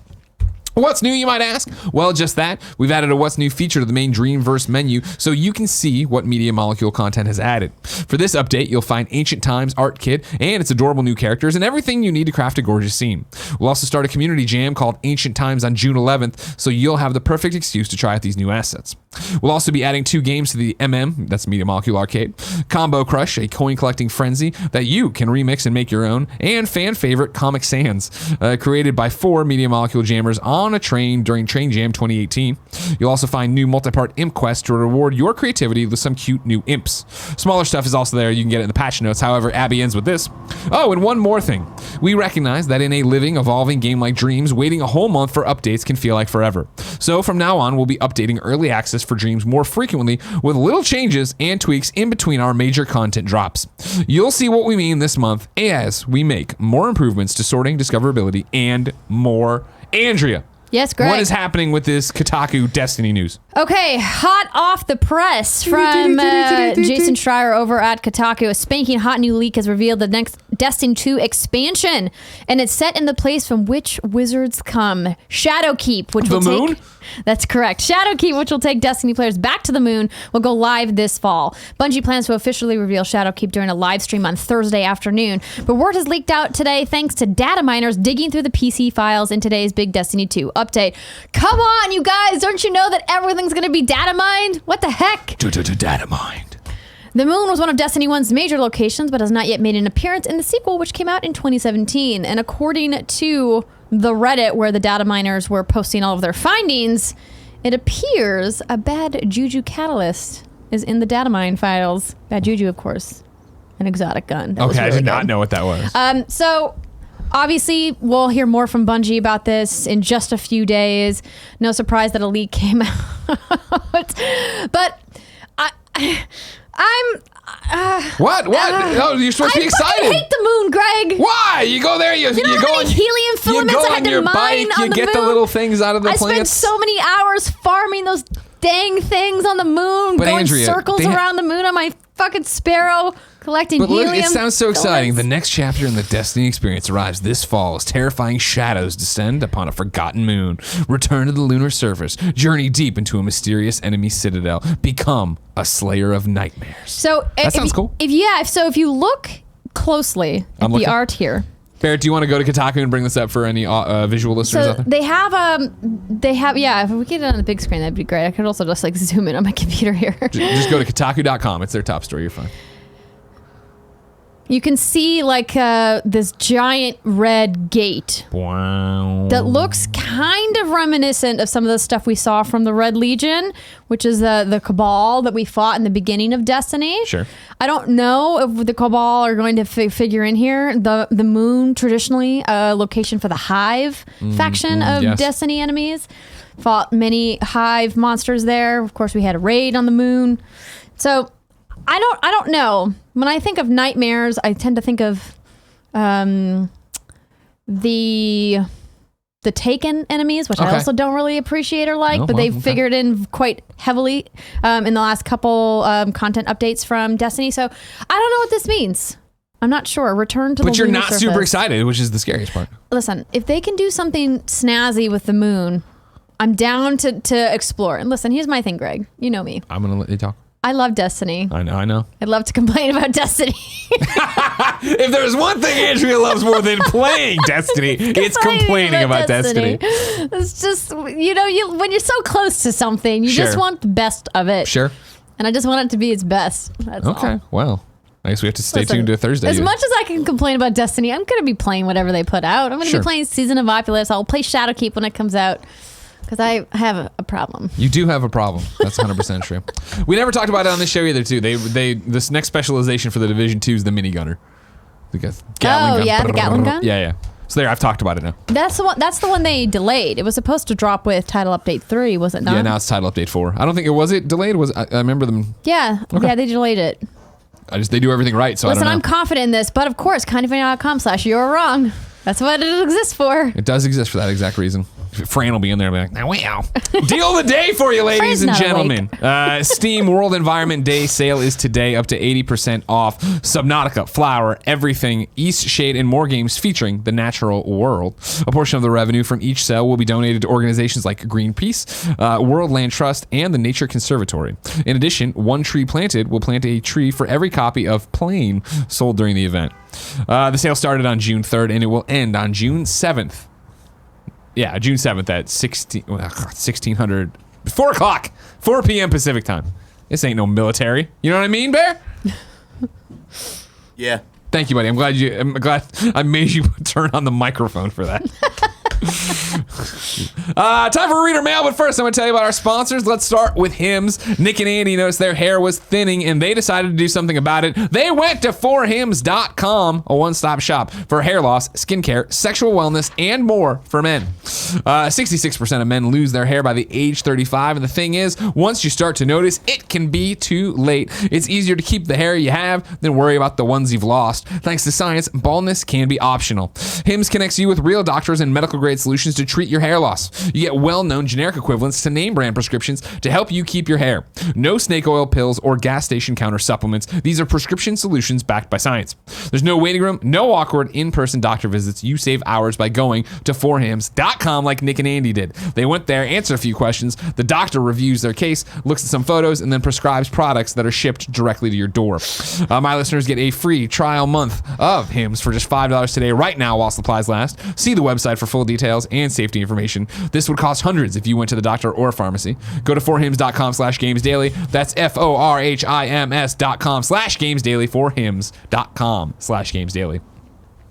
What's new, you might ask? Well, just that. We've added a What's New feature to the main Dreamverse menu so you can see what Media Molecule content has added. For this update, you'll find Ancient Times art kit and its adorable new characters and everything you need to craft a gorgeous scene. We'll also start a community jam called Ancient Times on June 11th, so you'll have the perfect excuse to try out these new assets. We'll also be adding 2 games to the that's Media Molecule Arcade, Combo Crush, a coin collecting frenzy that you can remix and make your own, and fan favorite Comic Sans, created by 4 Media Molecule jammers on a train during Train Jam 2018. You'll also find new multi-part imp quests to reward your creativity with some cute new imps. Smaller stuff is also there. You can get it in the patch notes. However, Abby ends with this. Oh, and one more thing. We recognize that in a living, evolving game like Dreams, waiting a whole month for updates can feel like forever. So from now on, we'll be updating early access for Dreams more frequently with little changes and tweaks in between our major content drops. You'll see what we mean this month as we make more improvements to sorting, discoverability, and more. Andrea. Yes, Greg. What is happening with this Kotaku Destiny news? Okay, hot off the press from Jason Schreier over at Kotaku. A spanking hot new leak has revealed the next Destiny 2 expansion, and it's set in the place from which wizards come. Shadowkeep, which will take... Moon? That's correct. Shadowkeep, which will take Destiny players back to the moon, will go live this fall. Bungie plans to officially reveal Shadowkeep during a live stream on Thursday afternoon, but word has leaked out today thanks to data miners digging through the PC files in today's big Destiny 2 update. Come on, you guys! Don't you know that everything's going to be data mined? What the heck? Data mined. The moon was one of Destiny 1's major locations, but has not yet made an appearance in the sequel, which came out in 2017. And according to the Reddit, where the data miners were posting all of their findings, it appears a bad juju catalyst is in the data mine files. Bad juju, of course, an exotic gun. Okay, really I did not know what that was. So obviously, we'll hear more from Bungie about this in just a few days. No surprise that a leak came out. But I'm... What? Oh, you're supposed to be excited. I hate the moon, Greg. Why? You go there, you know how many helium filaments I had to mine on the moon? You get the little things out of the plants. I spent so many hours farming those dang things on the moon, going circles around the moon on my fucking sparrow collecting helium. Look, it sounds so exciting. filaments. The next chapter in the Destiny experience arrives this fall as terrifying shadows descend upon a forgotten moon. Return to the lunar surface. Journey deep into a mysterious enemy citadel. Become a slayer of nightmares. So that sounds cool. If you look closely at the art here. Barrett, do you want to go to Kotaku and bring this up for any visual listeners out there? They have, yeah, if we get it on the big screen, that'd be great. I could also just like zoom in on my computer here. Just go to Kotaku.com. It's their top story. You're fine. You can see like this giant red gate that looks kind of reminiscent of some of the stuff we saw from the Red Legion, which is the Cabal that we fought in the beginning of Destiny. Sure. I don't know if the Cabal are going to figure in here. The moon, traditionally a location for the Hive faction of Destiny enemies. Fought many Hive monsters there. Of course, we had a raid on the moon. So I don't know. When I think of nightmares, I tend to think of the Taken enemies, which I also don't really appreciate or like, but they've figured in quite heavily in the last couple content updates from Destiny. So I don't know what this means. I'm not sure. Return to the lunar surface. But you're not super excited, which is the scariest part. Listen, if they can do something snazzy with the moon, I'm down to explore. And listen, here's my thing, Greg. You know me. I'm going to let you talk. I love Destiny. I know. I'd love to complain about Destiny. If there's one thing Andrea loves more than playing Destiny, it's complaining about Destiny. It's just, when you're so close to something, you just want the best of it. Sure. And I just want it to be its best. That's all. Okay, well, I guess we have to stay tuned to Thursday. As much as I can complain about Destiny, I'm going to be playing whatever they put out. I'm going to be playing Season of Opulus. I'll play Shadowkeep when it comes out. Because I have a problem. You do have a problem. That's 100% true. We never talked about it on this show either, too. This next specialization for the Division 2 is the minigunner. The Gatling gun. Yeah, the Gatling gun? Yeah. So there, I've talked about it now. That's the one they delayed. It was supposed to drop with Title Update 3, was it not? Yeah, now it's Title Update 4. I don't think it delayed? I remember them. Yeah, yeah, they delayed it. They do everything right, so Listen, I don't know. I'm confident in this, but of course, kindoffunny.com/you're wrong. That's what it exists for. It does exist for that exact reason. Fran will be in there and be like, now wow. Deal of the day for you, ladies and gentlemen. Steam World Environment Day sale is today, up to 80% off. Subnautica, Flower, Everything, East Shade, and more games featuring the natural world. A portion of the revenue from each sale will be donated to organizations like Greenpeace, World Land Trust, and the Nature Conservatory. In addition, One Tree Planted will plant a tree for every copy of Plane sold during the event. The sale started on June 3rd, and it will end on June 7th. Yeah, June 7th at 1600, 4 o'clock, 4 p.m. Pacific time. This ain't no military. You know what I mean, Bear? Yeah. Thank you, buddy. I'm glad I made you turn on the microphone for that. Time for reader mail, but first I'm going to tell you about our sponsors. Let's start with Hims. Nick and Andy noticed their hair was thinning and they decided to do something about it. They went to 4hims.com, a one-stop shop for hair loss, skincare, sexual wellness, and more for men. 66% of men lose their hair by the age 35, and the thing is, once you start to notice, it can be too late. It's easier to keep the hair you have than worry about the ones you've lost. Thanks to science, baldness can be optional. Hims connects you with real doctors and medical-grade solutions to treat your hair loss. You get well-known generic equivalents to name brand prescriptions to help you keep your hair. No snake oil pills or gas station counter supplements. These are prescription solutions backed by science. There's no waiting room, no awkward in-person doctor visits. You save hours by going to 4hims.com like Nick and Andy did. They went there, answered a few questions. The doctor reviews their case, looks at some photos, and then prescribes products that are shipped directly to your door. My listeners get a free trial month of Hims for just $5 today, right now while supplies last. See the website for full details and safety information. This would cost hundreds if you went to the doctor or pharmacy. Go to 4hims.com/gamesdaily. That's FORHIMS.com/gamesdaily. 4hims.com/gamesdaily.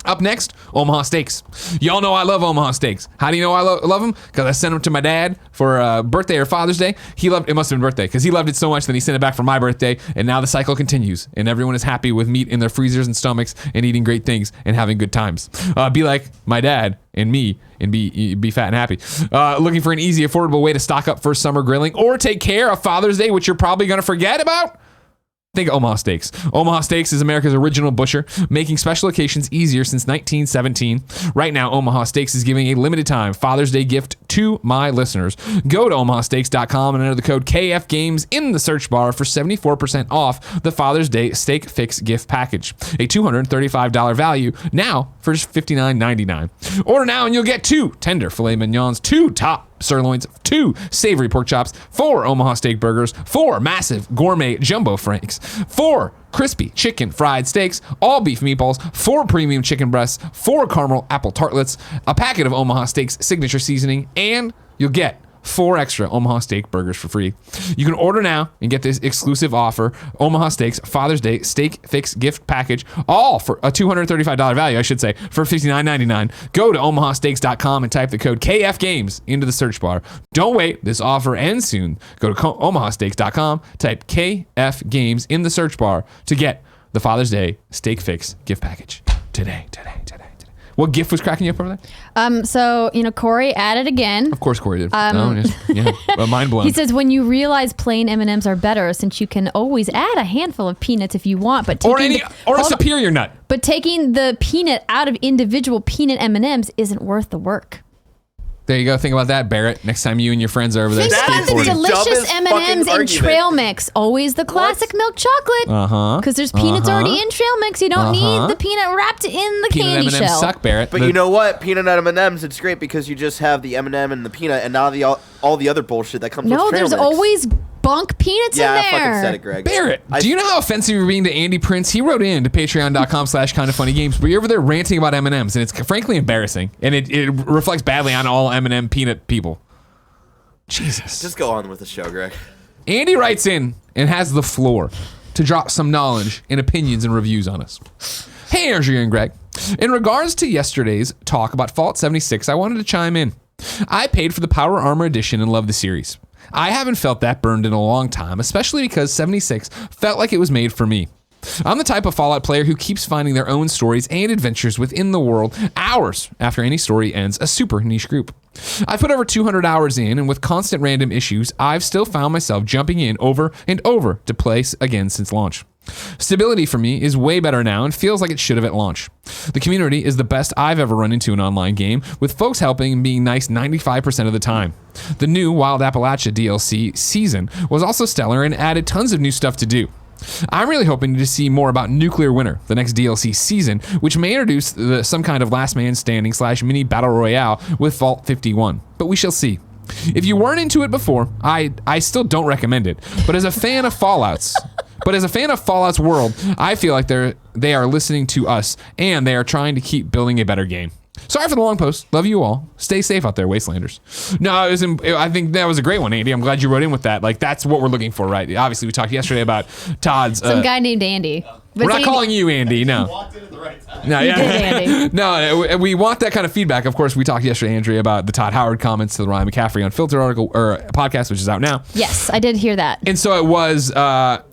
Up next, Omaha Steaks. Y'all know I love Omaha Steaks. How do you know I love them? Because I sent them to my dad for birthday or Father's Day. It must have been birthday, because he loved it so much that he sent it back for my birthday, and now the cycle continues, and everyone is happy with meat in their freezers and stomachs and eating great things and having good times. Be like my dad and me and be fat and happy. Looking for an easy, affordable way to stock up for summer grilling or take care of Father's Day, which you're probably going to forget about? Think Omaha Steaks. Omaha Steaks is America's original butcher, making special occasions easier since 1917. Right now, Omaha Steaks is giving a limited time Father's Day gift to my listeners. Go to omahasteaks.com and enter the code KFGames in the search bar for 74% off the Father's Day Steak Fix gift package. A $235 value now for just $59.99. Order now and you'll get 2 tender filet mignons, 2 top sirloins, 2 savory pork chops, 4 Omaha steak burgers, 4 massive gourmet jumbo franks, 4 crispy chicken fried steaks, all beef meatballs, 4 premium chicken breasts, 4 caramel apple tartlets, a packet of Omaha Steaks signature seasoning, and you'll get 4 extra Omaha Steak burgers for free. You can order now and get this exclusive offer, Omaha Steaks Father's Day Steak Fix gift package, all for a $235 value, I should say, for $59.99. Go to omahasteaks.com and type the code KFGames into the search bar. Don't wait. This offer ends soon. Go to omahasteaks.com, type KFGames in the search bar to get the Father's Day Steak Fix gift package today. What gift was cracking you up over there? So, Corey added again. Of course Corey did. Mind blown. He says, when you realize plain M&Ms are better, since you can always add a handful of peanuts if you want, but or a superior nut. But taking the peanut out of individual peanut M&Ms isn't worth the work. There you go. Think about that, Barrett. Next time you and your friends are over there. Think about the delicious M&Ms in trail mix. Always the classic milk chocolate. Because there's peanuts already in trail mix. You don't need the peanut wrapped in the candy shell. M&Ms suck, Barrett. But you know what? Peanut M&Ms, it's great because you just have the M&M and the peanut and not all the other bullshit that comes with trail mix. No, there's always bunk peanuts in there. Yeah, I fucking said it, Greg. Barrett, do you know how offensive you're being to Andy Prince? He wrote in to patreon.com/kindoffunnygames, but you're over there ranting about M&Ms, and it's frankly embarrassing, and it reflects badly on all M&M peanut people. Jesus. Just go on with the show, Greg. Andy writes in and has the floor to drop some knowledge and opinions and reviews on us. Hey, Andrea and Greg. In regards to yesterday's talk about Fallout 76, I wanted to chime in. I paid for the Power Armor Edition and love the series. I haven't felt that burned in a long time, especially because 76 felt like it was made for me. I'm the type of Fallout player who keeps finding their own stories and adventures within the world hours after any story ends, a super niche group. I've put over 200 hours in, and with constant random issues, I've still found myself jumping in over and over to play again since launch. Stability for me is way better now and feels like it should have at launch. The community is the best I've ever run into an online game, with folks helping and being nice 95% of the time. The new Wild Appalachia DLC season was also stellar and added tons of new stuff to do. I'm really hoping to see more about Nuclear Winter, the next DLC season, which may introduce some kind of last man standing / mini battle royale with Vault 51, but we shall see. If you weren't into it before, I still don't recommend it, but as a fan of Fallout's world, I feel like they are listening to us and they are trying to keep building a better game. Sorry for the long post. Love you all. Stay safe out there, Wastelanders. No, I think that was a great one, Andy. I'm glad you wrote in with that. Like, that's what we're looking for, right? Obviously, we talked yesterday about Todd's... Some guy named Andy. We're not calling you Andy, no. You walked in at the right time. No, yeah. Andy. No, we want that kind of feedback. Of course, we talked yesterday, Andrea, about the Todd Howard comments to the Ryan McCaffrey Unfiltered article or podcast, which is out now. Yes, I did hear that. And so it was. I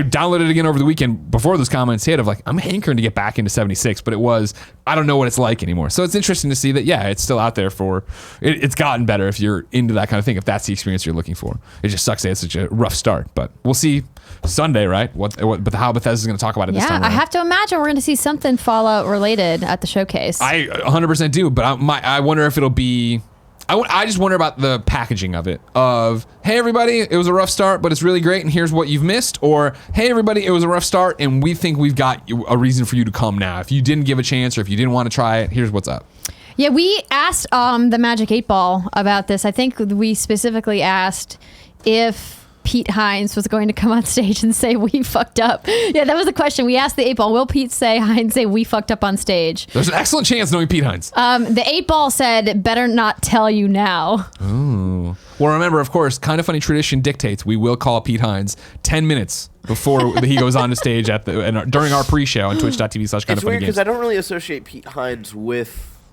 downloaded it again over the weekend before those comments hit. Of like, I'm hankering to get back into 76, but it was. I don't know what it's like anymore. So it's interesting to see that. Yeah, it's still out there for. It's gotten better if you're into that kind of thing. If that's the experience you're looking for, it just sucks that it's such a rough start. But we'll see Sunday, right? But how Bethesda's going to talk about it this time around. I have to imagine we're going to see something Fallout related at the showcase. I 100% do, but I wonder if it'll be... I just wonder about the packaging of it. Of, hey, everybody, it was a rough start, but it's really great, and here's what you've missed. Or, hey, everybody, it was a rough start, and we think we've got a reason for you to come now. If you didn't give a chance or if you didn't want to try it, here's what's up. Yeah, we asked the Magic 8 Ball about this. I think we specifically asked if Pete Hines was going to come on stage and say, we fucked up. Yeah, that was the question. We asked the 8 Ball, will Pete Hines say, we fucked up on stage? There's an excellent chance knowing Pete Hines. The 8 Ball said, better not tell you now. Ooh. Well, remember, of course, Kind of Funny tradition dictates we will call Pete Hines 10 minutes before he goes on to stage during our pre-show on twitch.tv/kindoffunnygames. It's weird because I don't really associate Pete Hines with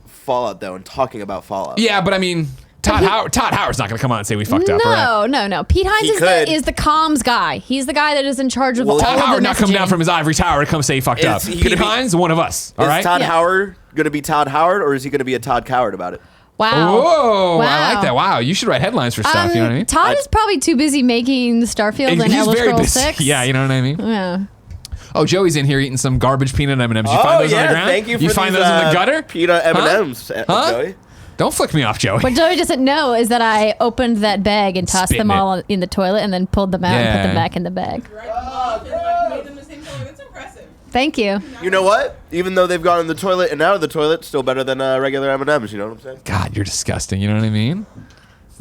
Fallout, though, and talking about Fallout. Yeah, but I mean... Todd Howard's not going to come on and say we fucked up. No. Pete Hines is the comms guy. He's the guy that is in charge of all of the messaging. Todd Howard not come down from his ivory tower to come say he fucked up. Pete Hines, one of us. All right. Is Todd Howard going to be Todd Howard, or is he going to be a Todd Coward about it? Wow. Oh, wow. I like that. Wow, you should write headlines for stuff. You know what I mean? Todd is probably too busy making Starfield and Elder Scrolls 6. Yeah, you know what I mean? Yeah. Oh, Joey's in here eating some garbage peanut M&Ms. You find those on the ground? Thank you for You find those in the gutter? Peanut M&Ms, Joey. Don't flick me off, Joey. What Joey doesn't know is that I opened that bag and tossed them all in the toilet and then pulled them out and put them back in the bag. That's impressive. Thank you. You know what? Even though they've gone in the toilet and out of the toilet, still better than regular M&Ms. You know what I'm saying? God, you're disgusting. You know what I mean?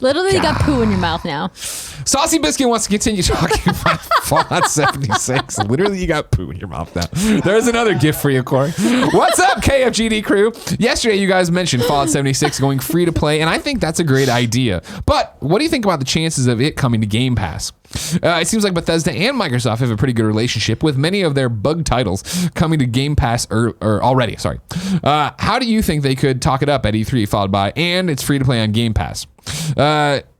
Literally, you got poo in your mouth now. Saucy Biscuit wants to continue talking about Fallout 76. Literally, you got poo in your mouth now. There's another gift for you, Corey. What's up, KFGD crew? Yesterday, you guys mentioned Fallout 76 going free to play, and I think that's a great idea. But what do you think about the chances of it coming to Game Pass? It seems like Bethesda and Microsoft have a pretty good relationship with many of their bug titles coming to Game Pass or already. Sorry. How do you think they could talk it up at E3 followed by, and it's free to play on Game Pass?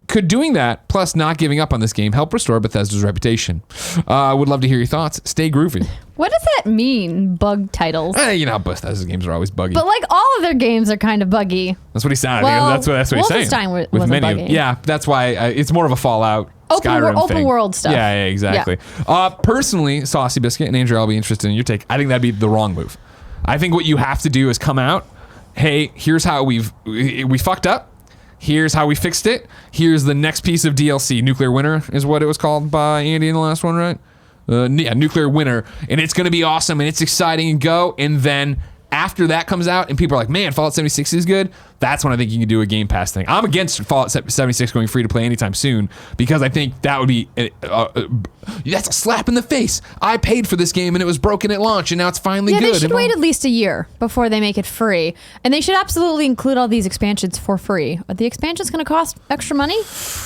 Could doing that, plus not giving up on this game, help restore Bethesda's reputation? Would love to hear your thoughts. Stay groovy. What does that mean, bug titles? You know how Bethesda's games are always buggy. But like all of their games are kind of buggy. That's what he's saying. Well, that's what he's saying. Wolfenstein wasn't buggy. Yeah, that's why it's more of a Fallout. Skyrim open thing. world stuff. Yeah, exactly. Yeah. Personally, Saucy Biscuit and Andrea, I'll be interested in your take. I think that'd be the wrong move. I think what you have to do is come out. Hey, here's how we fucked up. Here's how we fixed it. Here's the next piece of DLC. Nuclear Winter is what it was called by Andy in the last one, right? Nuclear Winter, and it's gonna be awesome and it's exciting and go. And then after that comes out and people are like, man, Fallout 76 is good, that's when I think you can do a Game Pass thing. I'm against Fallout 76 going free to play anytime soon because I think that would be that's a slap in the face. I paid for this game and it was broken at launch and now it's finally good. Yeah, they should wait at least a year before they make it free. And they should absolutely include all these expansions for free. Are the expansions going to cost extra money?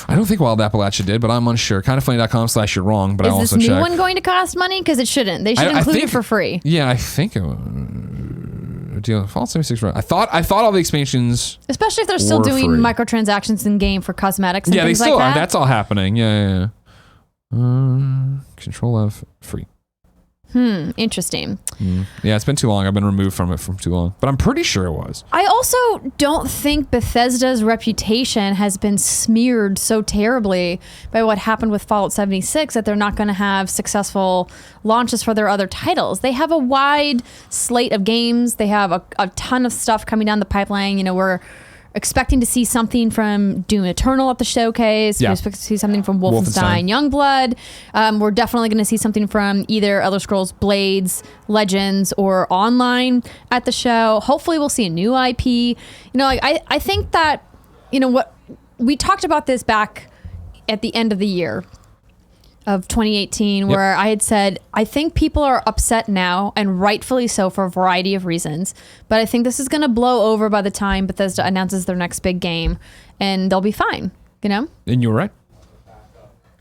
I don't think Wild Appalachia did, but I'm unsure. Kindoffunny.com/you're wrong, but I'll also check. Is this new one going to cost money? Because it shouldn't. They should include it for free. Yeah, I think it Fallout 76. I thought all the expansions, especially if they're still doing free microtransactions in game for cosmetics and things like that. Yeah, they still are. That's all happening. Yeah. Control F free. Interesting. Yeah, it's been too long. I've been removed from it for too long, but I'm pretty sure it was. I also don't think Bethesda's reputation has been smeared so terribly by what happened with Fallout 76 that they're not going to have successful launches for their other titles. They have a wide slate of games. They have a ton of stuff coming down the pipeline. You know, we're expecting to see something from Doom Eternal at the showcase. Yeah. We expect to see something from Wolfenstein Youngblood. We're definitely going to see something from either Elder Scrolls Blades, Legends, or Online at the show. Hopefully we'll see a new IP. You know, like I think that, you know, what we talked about this back at the end of the year of 2018, where I had said, I think people are upset now, and rightfully so for a variety of reasons, but I think this is going to blow over by the time Bethesda announces their next big game, and they'll be fine, you know? And you were right.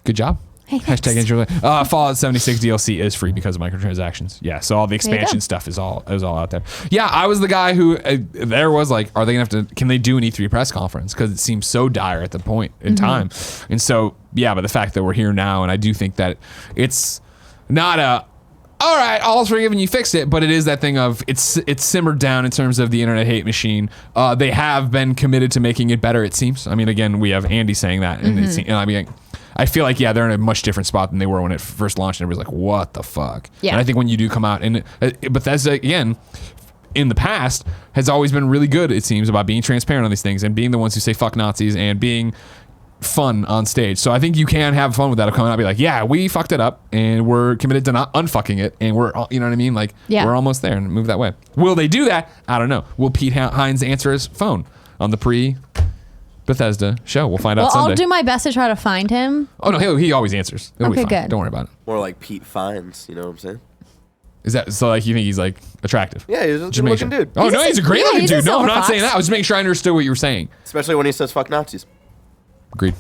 Good job. Hey, #Andrew. Fallout 76 DLC is free because of microtransactions. Yeah, so all the expansion stuff is all out there. Yeah, I was the guy who there was like, are they gonna have to? Can they do an E3 press conference? Because it seems so dire at the point in time. And so yeah, but the fact that we're here now, and I do think that it's not a all right, all's forgiven, you fixed it, but it is that thing of it's simmered down in terms of the internet hate machine. They have been committed to making it better. It seems. I mean, again, we have Andy saying that, and I mean. I feel like, yeah, they're in a much different spot than they were when it first launched, and everybody's like, what the fuck? Yeah. And I think when you do come out, and Bethesda, again, in the past, has always been really good, it seems, about being transparent on these things and being the ones who say fuck Nazis and being fun on stage. So I think you can have fun with that of coming out and be like, yeah, we fucked it up, and we're committed to not unfucking it, and we're, you know what I mean? Like, we're almost there and move that way. Will they do that? I don't know. Will Pete Hines answer his phone on the Bethesda show? We'll find out Sunday. I'll do my best to try to find him. Oh no, he always answers. It'll be fine. Good. Don't worry about it. More like Pete Fines, you know what I'm saying? Is that so? Like, you think he's like attractive? Yeah, he's a good-looking dude. Oh no, he's a great looking dude. No, I'm not fox. saying that. I was just making sure I understood what you were saying. Especially when he says "fuck Nazis." Agreed.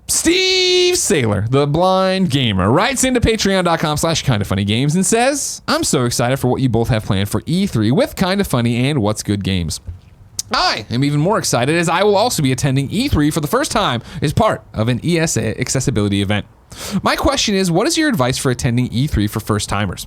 Steve Saylor, the blind gamer, writes into patreon.com/kindoffunnygames and says, I'm so excited for what you both have planned for E3 with Kinda Funny and What's Good Games. I am even more excited as I will also be attending E3 for the first time as part of an ESA accessibility event. My question is, what is your advice for attending E3 for first-timers?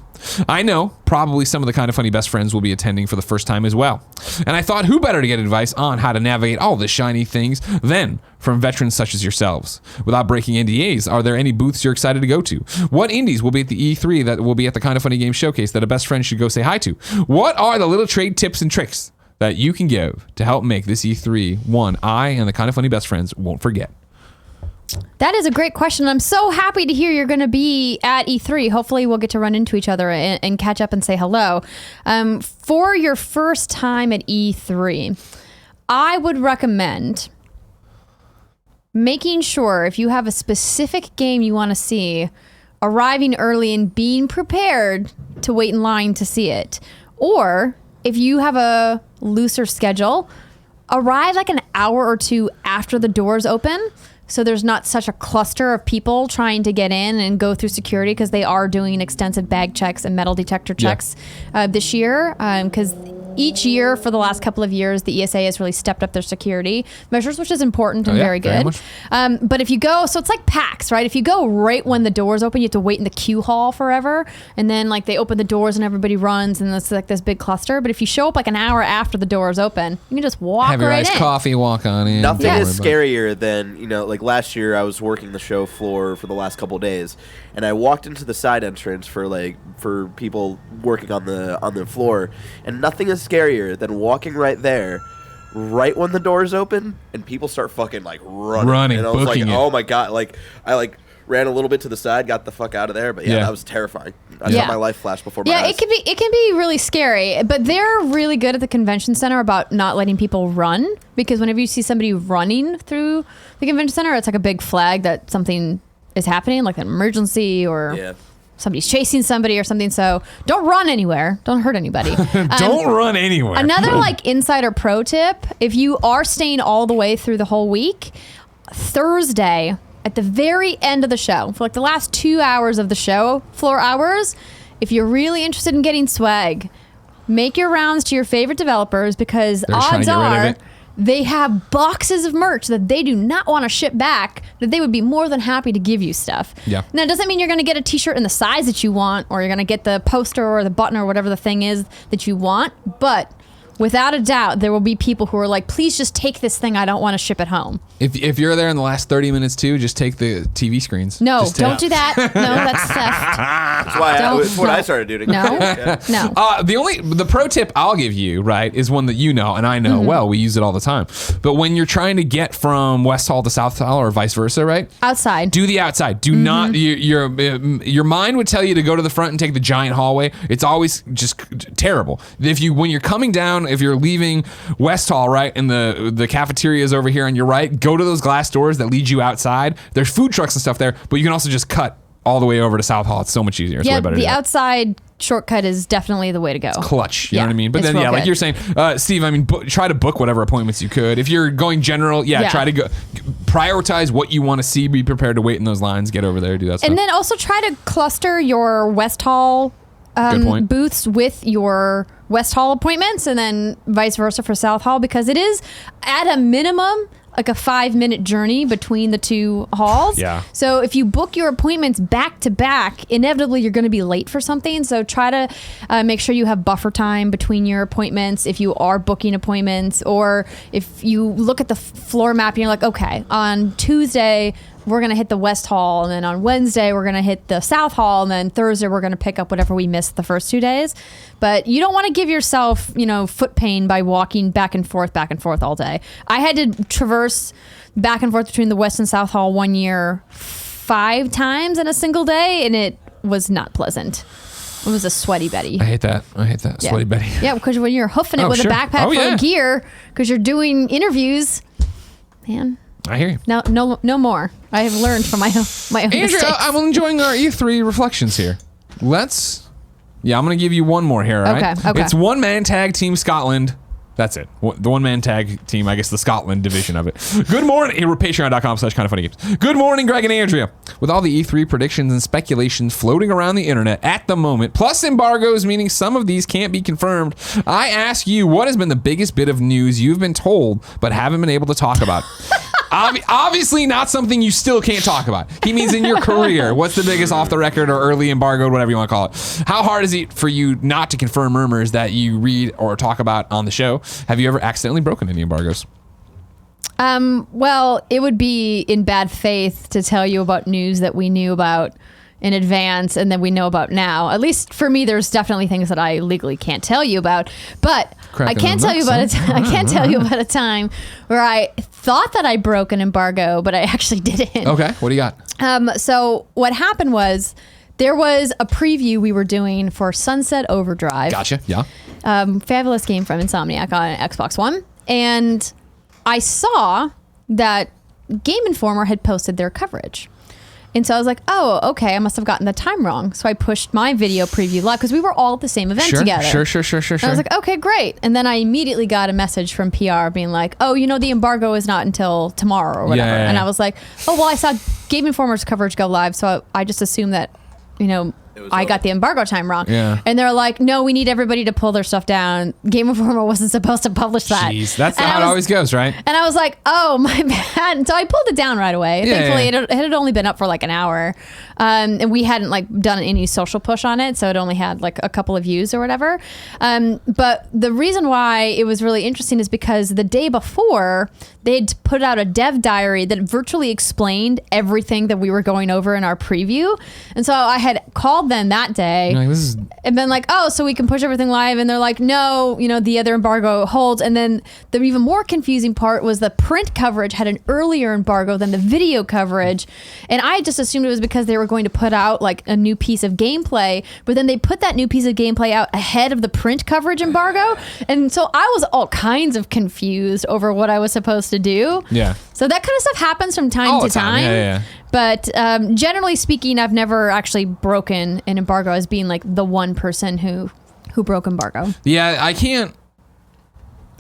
I know probably some of the Kind of Funny best friends will be attending for the first time as well. And I thought, who better to get advice on how to navigate all the shiny things than from veterans such as yourselves? Without breaking NDAs, are there any booths you're excited to go to? What indies will be at the E3 that will be at the Kind of Funny Game Showcase that a best friend should go say hi to? What are the little trade tips and tricks that you can give to help make this E3 one I and the Kind of Funny best friends won't forget? That is a great question. I'm so happy to hear you're going to be at E3. Hopefully we'll get to run into each other and catch up and say hello. For your first time at E3, I would recommend making sure if you have a specific game you want to see, arriving early and being prepared to wait in line to see it. Or if you have a looser schedule, arrive like an hour or two after the doors open, so there's not such a cluster of people trying to get in and go through security, because they are doing extensive bag checks and metal detector checks this year, because each year for the last couple of years, the ESA has really stepped up their security measures, which is important and very good. But if you go, so it's like PAX, right? If you go right when the doors open, you have to wait in the queue hall forever. And then like they open the doors and everybody runs and it's like this big cluster. But if you show up like an hour after the doors open, you can just walk right in. Have your iced coffee, walk on in. Nothing is scarier than, like last year I was working the show floor for the last couple of days, and I walked into the side entrance for people working on the floor, and nothing is scarier than walking right there, right when the doors open, and people start fucking like running. And I was like, oh my god! Like I ran a little bit to the side, got the fuck out of there. But that was terrifying. I saw my life flash before my eyes. It can be really scary, but they're really good at the convention center about not letting people run, because whenever you see somebody running through the convention center, it's like a big flag that something is happening, like an emergency or somebody's chasing somebody or something. So don't run anywhere. Don't hurt anybody. Don't run anywhere. Another like insider pro tip, if you are staying all the way through the whole week, Thursday at the very end of the show, for like the last 2 hours of the show, floor hours, if you're really interested in getting swag, make your rounds to your favorite developers, because odds are they have boxes of merch that they do not want to ship back, that they would be more than happy to give you stuff. Yeah. Now, it doesn't mean you're going to get a t-shirt in the size that you want, or you're going to get the poster or the button or whatever the thing is that you want, but without a doubt, there will be people who are like, please just take this thing. I don't want to ship it home. If you're there in the last 30 minutes too, just take the TV screens. No, don't do that. No, that's theft. That's what I started doing. No. The pro tip I'll give you, right, is one that you know and I know well. We use it all the time. But when you're trying to get from West Hall to South Hall or vice versa, right? Outside. Do the outside. Do not. Your mind would tell you to go to the front and take the giant hallway. It's always just terrible. When you're coming down, if you're leaving West Hall, right, and the cafeteria is over here on your right, go to those glass doors that lead you outside. There's food trucks and stuff there, but you can also just cut all the way over to South Hall. It's so much easier. It's way better the outside shortcut is definitely the way to go. It's clutch. You know what I mean? But then, like you're saying, Steve, I mean, try to book whatever appointments you could. If you're going general, try to go prioritize what you want to see. Be prepared to wait in those lines. Get over there. Do that stuff. And then also try to cluster your West Hall booths with your West Hall appointments, and then vice versa for South Hall, because it is at a minimum like a 5-minute journey between the two halls. Yeah. So if you book your appointments back to back, inevitably you're going to be late for something. So try to make sure you have buffer time between your appointments if you are booking appointments, or if you look at the floor map and you're like, okay, on Tuesday we're going to hit the West Hall, and then on Wednesday we're going to hit the South Hall, and then Thursday we're going to pick up whatever we missed the first 2 days. But you don't want to give yourself, foot pain by walking back and forth all day. I had to traverse back and forth between the West and South Hall one year 5 times in a single day, and it was not pleasant. It was a sweaty Betty. I hate that. Sweaty Betty. Yeah, because when you're hoofing it with a backpack full of gear, because you're doing interviews, man. I hear you. No more. I have learned from my own Andrea, mistakes. I'm enjoying our E3 reflections here. I'm going to give you one more here, all right? Okay. It's one-man tag team Scotland That's it. The one-man tag team, I guess the Scotland division of it. Good morning. Patreon.com/kindoffunnygames. Good morning, Greg and Andrea. With all the E3 predictions and speculations floating around the internet at the moment, plus embargoes meaning some of these can't be confirmed, I ask you, what has been the biggest bit of news you've been told but haven't been able to talk about? Obviously not something you still can't talk about. He means in your career. What's the biggest off the record or early embargoed, whatever you want to call it? How hard is it for you not to confirm rumors that you read or talk about on the show? Have you ever accidentally broken any embargoes? Well, it would be in bad faith to tell you about news that we knew about in advance and then we know about now. At least for me, there's definitely things that I legally can't tell you about. But I can tell you about a time where I thought that I broke an embargo, but I actually didn't. Okay, what do you got? So what happened was there was a preview we were doing for Sunset Overdrive. Gotcha. Yeah. Fabulous game from Insomniac on Xbox One, and I saw that Game Informer had posted their coverage. And so I was like, oh, okay, I must have gotten the time wrong. So I pushed my video preview live because we were all at the same event together. Sure. And I was like, okay, great. And then I immediately got a message from PR being like, oh, the embargo is not until tomorrow or whatever. Yeah. And I was like, oh, well, I saw Game Informer's coverage go live, so I just assumed that, I got the embargo time wrong. Yeah. And they're like, no, we need everybody to pull their stuff down. Game Informer wasn't supposed to publish that. Jeez, that's how it always goes, right? And I was like, oh, my bad. And so I pulled it down right away. Yeah, Thankfully, it had only been up for like an hour. And we hadn't done any social push on it. So it only had a couple of views or whatever. But the reason why it was really interesting is because the day before, they'd put out a dev diary that virtually explained everything that we were going over in our preview. And so I had called them that day and been like, oh, so we can push everything live. And they're like, no, the other embargo holds. And then the even more confusing part was the print coverage had an earlier embargo than the video coverage. And I just assumed it was because they were going to put out a new piece of gameplay, but then they put that new piece of gameplay out ahead of the print coverage embargo. And so I was all kinds of confused over what I was supposed to do. Yeah. So that kind of stuff happens from time to time. Yeah. But generally speaking, I've never actually broken an embargo as being the one person who broke embargo. Yeah, I can't.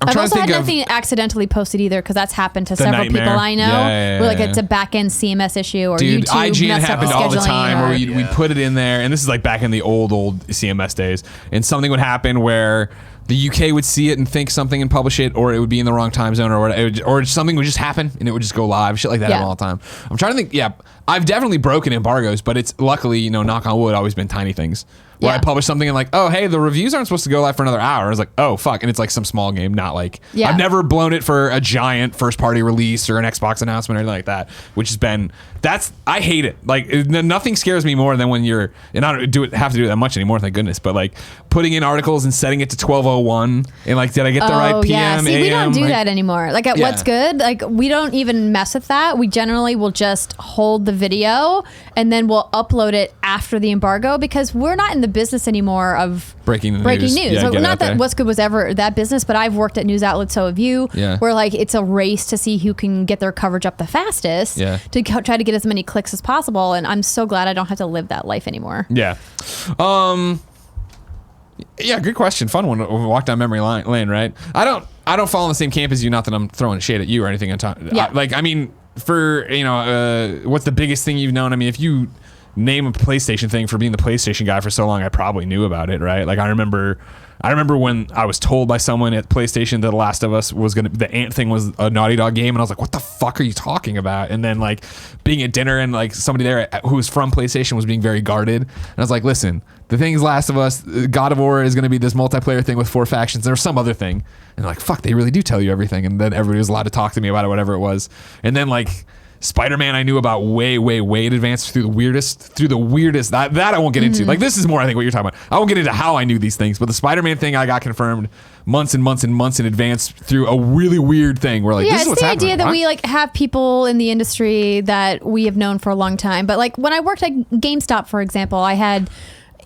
I've also had nothing accidentally posted either, because that's happened to several people I know. Yeah, where it's a back-end CMS issue, or Dude, YouTube IGN messed up happened the all the scheduling, time where we'd put it in there, and this is back in the old CMS days, and something would happen where the UK would see it and think something and publish it, or it would be in the wrong time zone, or something would just happen and it would just go live. Shit like that all the time. I'm trying to think. Yeah, I've definitely broken embargoes, but it's luckily, knock on wood, always been tiny things. Where I publish something and oh, hey, the reviews aren't supposed to go live for another hour. I was like, oh, fuck. And it's some small game, not I've never blown it for a giant first party release or an Xbox announcement or anything like that, which has been, I hate it. Nothing scares me more than when and I don't have to do it that much anymore, thank goodness, but putting in articles and setting it to 12:01 and did I get the right PM? Yeah. See, we don't do that anymore. At What's Good, we don't even mess with that. We generally will just hold the video and then we'll upload it after the embargo, because we're not in the business anymore of breaking news. Yeah, not that What's Good was ever that business, but I've worked at news outlets, so have you, where it's a race to see who can get their coverage up the fastest to try to get as many clicks as possible. And I'm so glad I don't have to live that life anymore. Yeah. Yeah, good question. Fun one. Walk down memory lane, right? I don't fall in the same camp as you. Not that I'm throwing shade at you or anything. For what's the biggest thing you've known? I mean, if you name a PlayStation thing, for being the PlayStation guy for so long, I probably knew about it, right? I remember when I was told by someone at PlayStation that The Last of Us the Ant thing was a Naughty Dog game, and I was like, what the fuck are you talking about? And then being at dinner and somebody there who was from PlayStation was being very guarded, and I was like, listen, the thing is Last of Us, God of War is going to be this multiplayer thing with 4 factions, or some other thing. And fuck, they really do tell you everything. And then everybody was allowed to talk to me about it, whatever it was. And then Spider-Man I knew about way in advance through the weirdest that I won't get into. This is more, I think, what you're talking about. I won't get into how I knew these things, but the Spider-Man thing I got confirmed months and months and months in advance through a really weird thing where this is what's happening. It's the idea that we have people in the industry that we have known for a long time. But when I worked at GameStop, for example, I had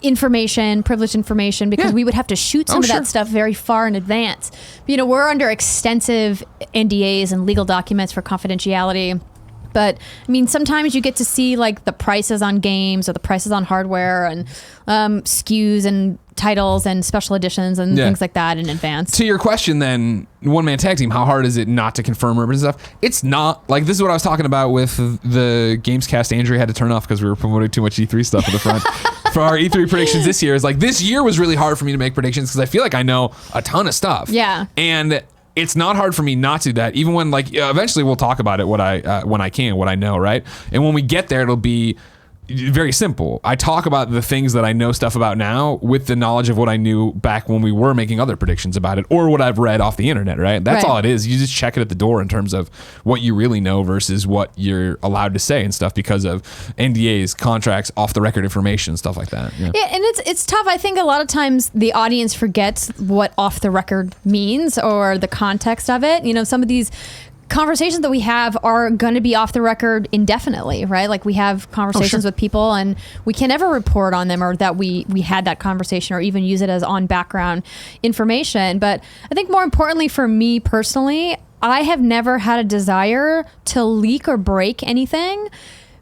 privileged information, because we would have to shoot some of that stuff very far in advance. We're under extensive NDAs and legal documents for confidentiality. but I mean, sometimes you get to see like the prices on games or the prices on hardware and SKUs and titles and special editions and things like that in advance. To your question then, one-man tag team, how hard is it not to confirm rumors and stuff? It's not. Like, this is what I was talking about with the Gamescast Andrea had to turn off because we were promoting too much E3 stuff at the front. For our E3 predictions this year, is like, this year was really hard for me to make predictions because I feel like I know a ton of stuff. Yeah. And it's not hard for me not to do that, even when, like, eventually we'll talk about it when I know, right? And when we get there, it'll be very simple. I talk about the things that I know stuff about now with the knowledge of what I knew back when we were making other predictions about it, or what I've read off the internet, right? That's all it is. You just check it at the door in terms of what you really know versus what you're allowed to say and stuff because of NDAs, contracts, off the record information, stuff like that. Yeah, and it's tough. I think a lot of times the audience forgets what off the record means or the context of it. You know, some of these conversations that we have are going to be off the record indefinitely, right? Like we have conversations with people and we can never report on them or that we had that conversation or even use it as on background information. But I think more importantly for me personally, I have never had a desire to leak or break anything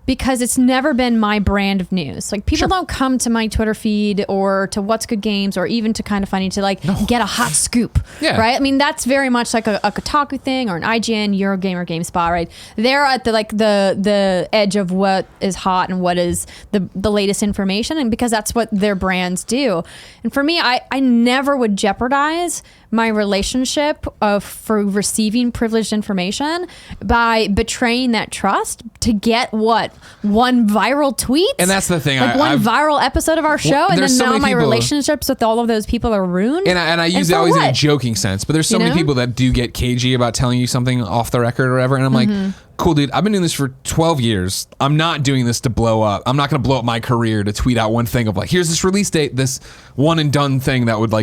because it's never been my brand of news. Like people don't come to my Twitter feed or to What's Good Games or even to Kind of Funny to get a hot scoop, right? I mean, that's very much like a Kotaku thing or an IGN, Eurogamer, GameSpot, right? They're at the edge of what is hot and what is the latest information, and because that's what their brands do. And for me, I never would jeopardize my relationship for receiving privileged information by betraying that trust to get one viral tweet, and that's the thing. Like one viral episode of our show, and then now my relationships with all of those people are ruined. And I use it always in a joking sense, but there's so many people that do get cagey about telling you something off the record or whatever, and I'm like, cool, dude, I've been doing this for 12 years. I'm not doing this to blow up. I'm not going to blow up my career to tweet out one thing of like, here's this release date, this one and done thing that would go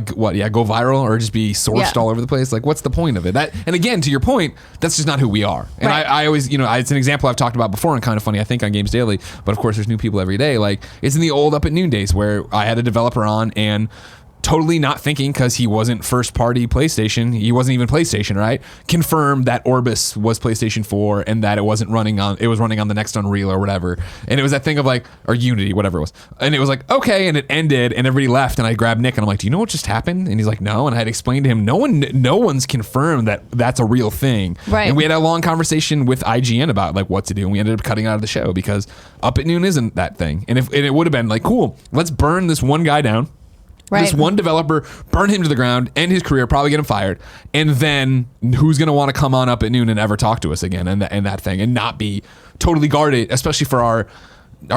viral or just be sourced all over the place. Like, what's the point of it? And again, to your point, that's just not who we are. And I always, it's an example I've talked about before and Kind of Funny, I think, on Games Daily. But of course, there's new people every day. Like, it's in the old Up at Noon days where I had a developer on and totally not thinking because he wasn't first party PlayStation. He wasn't even PlayStation, right? Confirmed that Orbis was PlayStation 4 and that it was running on the next Unreal or whatever. And it was that thing of like, or Unity, whatever it was. And it was like, okay. And it ended and everybody left. And I grabbed Nick and I'm like, do you know what just happened? And he's like, no. And I had explained to him, no one's confirmed that that's a real thing. Right. And we had a long conversation with IGN about like what to do. And we ended up cutting out of the show because Up at Noon isn't that thing. And it would have been like, cool, let's burn this one guy down. Right. This one developer, burn him to the ground, end his career, probably get him fired, and then who's going to want to come on Up at Noon and ever talk to us again and that thing and not be totally guarded, especially for our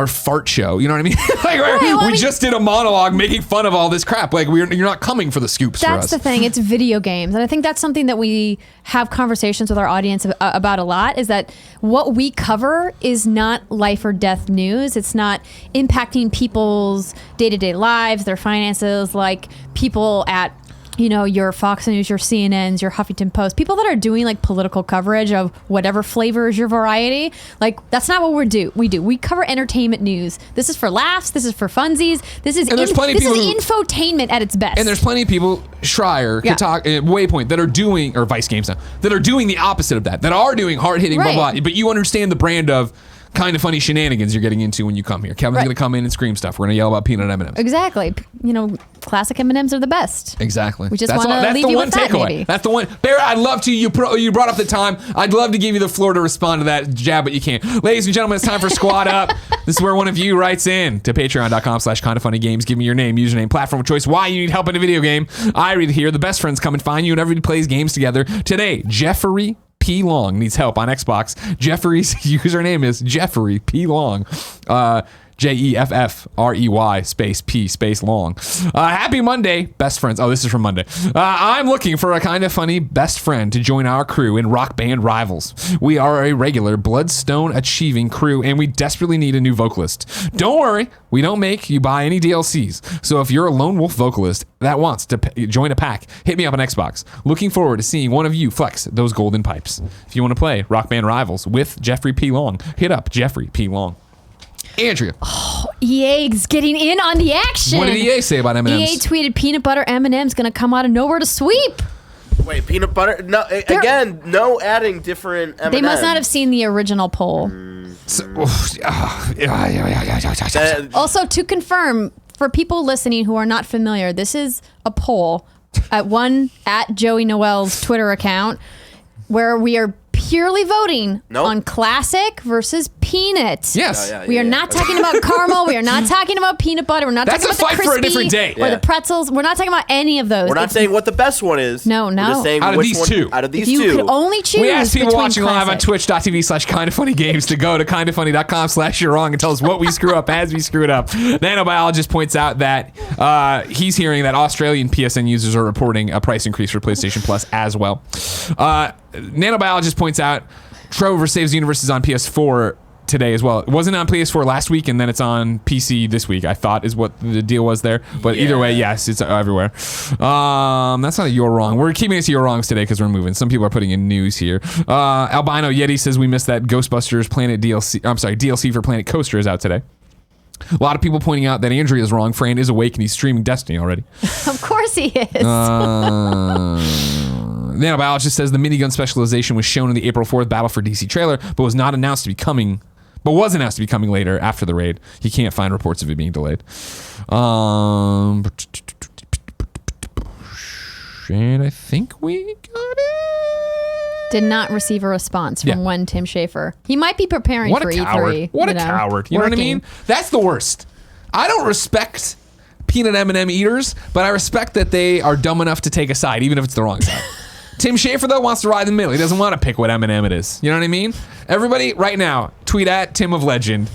fart show, you know what I mean? We just did a monologue making fun of all this crap. Like you're not coming for the scoops. That's the thing. It's video games, and I think that's something that we have conversations with our audience about a lot. Is that what we cover is not life or death news. It's not impacting people's day-to-day lives, their finances, like people at your Fox News, your CNNs, your Huffington Post, people that are doing like political coverage of whatever flavor is your variety. Like that's not what we do. We cover entertainment news. This is for laughs. This is for funsies. This is infotainment at its best. And there's plenty of people, Schreier, Kotaku, Waypoint, that are doing, or Vice Games now, that are doing the opposite of that are doing hard hitting, blah, blah. But you understand the brand of Kind of Funny shenanigans you're getting into when you come here. Kevin's going to come in and scream stuff. We're going to yell about peanut M&Ms. Exactly. Classic M&Ms are the best. Exactly. We just want to leave you with that, maybe. That's the one. Barrett, I'd love to. You brought up the time. I'd love to give you the floor to respond to that jab, but you can't. Ladies and gentlemen, it's time for Squad Up. This is where one of you writes in to patreon.com/kindoffunnygames. Give me your name, username, platform of choice, why you need help in a video game. I read here. The best friends come and find you and everybody plays games together. Today, Jeffrey P. Long needs help on Xbox. Jeffrey's username is Jeffrey P. Long. Jeffrey space P space Long. Happy Monday, best friends. Oh, this is from Monday. I'm looking for a Kind of Funny best friend to join our crew in Rock Band Rivals. We are a regular Bloodstone achieving crew and we desperately need a new vocalist. Don't worry, we don't make you buy any DLCs. So if you're a lone wolf vocalist that wants to join a pack, hit me up on Xbox. Looking forward to seeing one of you flex those golden pipes. If you want to play Rock Band Rivals with Jeffrey P. Long, hit up Jeffrey P. Long. Andrea. Oh, EA's getting in on the action. What did EA say about M&Ms? EA tweeted peanut butter M&M's going to come out of nowhere to sweep. Wait, peanut butter? No, again, no adding different M&Ms. They must not have seen the original poll. Also, to confirm, for people listening who are not familiar, this is a poll at Joey Noel's Twitter account where we are purely voting on classic versus peanuts. Yes. We are not talking about caramel. We are not talking about peanut butter. We're not talking about the crispy for a different day. Or the pretzels. We're not talking about any of those. We're not saying what the best one is. No. We're just saying out of these two. Out of these you two. You could only choose. We asked people watching classic. live on twitch.tv/kindafunnygames to go to kindafunny.com/you're wrong and tell us what we screw up as we screwed up. Nanobiologist points out that he's hearing that Australian PSN users are reporting a price increase for PlayStation Plus as well. Nanobiologist points out Trover Saves the Universe is on PS4 today as well. It wasn't on PS4 last week, and then it's on PC this week, I thought is what the deal was there. But either way, yes, it's everywhere. That's not a You're Wrong. We're keeping it to You're Wrongs today because we're moving. Some people are putting in news here. Albino Yeti says we missed that Ghostbusters Planet DLC. I'm sorry, DLC for Planet Coaster is out today. A lot of people pointing out that Andrea is wrong. Fran is awake and he's streaming Destiny already. Of course he is. Nanobiologist says the minigun specialization was shown in the April 4th Battle for DC trailer, but was announced to be coming later after the raid. He can't find reports of it being delayed. And I think we got it. Did not receive a response from one Tim Schafer. He might be preparing for E3. What a coward. You know what I mean? That's the worst. I don't respect peanut M&M eaters, but I respect that they are dumb enough to take a side, even if it's the wrong side. Tim Schafer, though, wants to ride in the middle. He doesn't want to pick what M&M it is. You know what I mean? Everybody, right now, tweet at Tim of Legend.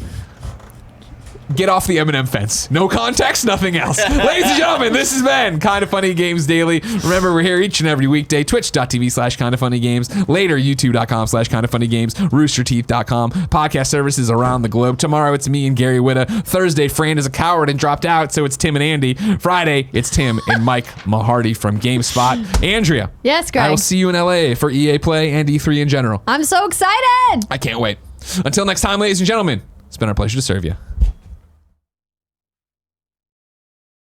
Get off the M&M fence. No context, nothing else. Ladies and gentlemen, this has been Kinda Funny Games Daily. Remember, we're here each and every weekday. Twitch.tv/KindaFunnyGames. Later, YouTube.com/KindaFunnyGames. RoosterTeeth.com. Podcast services around the globe. Tomorrow, it's me and Gary Whitta. Thursday, Fran is a coward and dropped out, so it's Tim and Andy. Friday, it's Tim and Mike Mahardy from GameSpot. Andrea. Yes, Greg. I will see you in LA for EA Play and E3 in general. I'm so excited. I can't wait. Until next time, ladies and gentlemen, it's been our pleasure to serve you.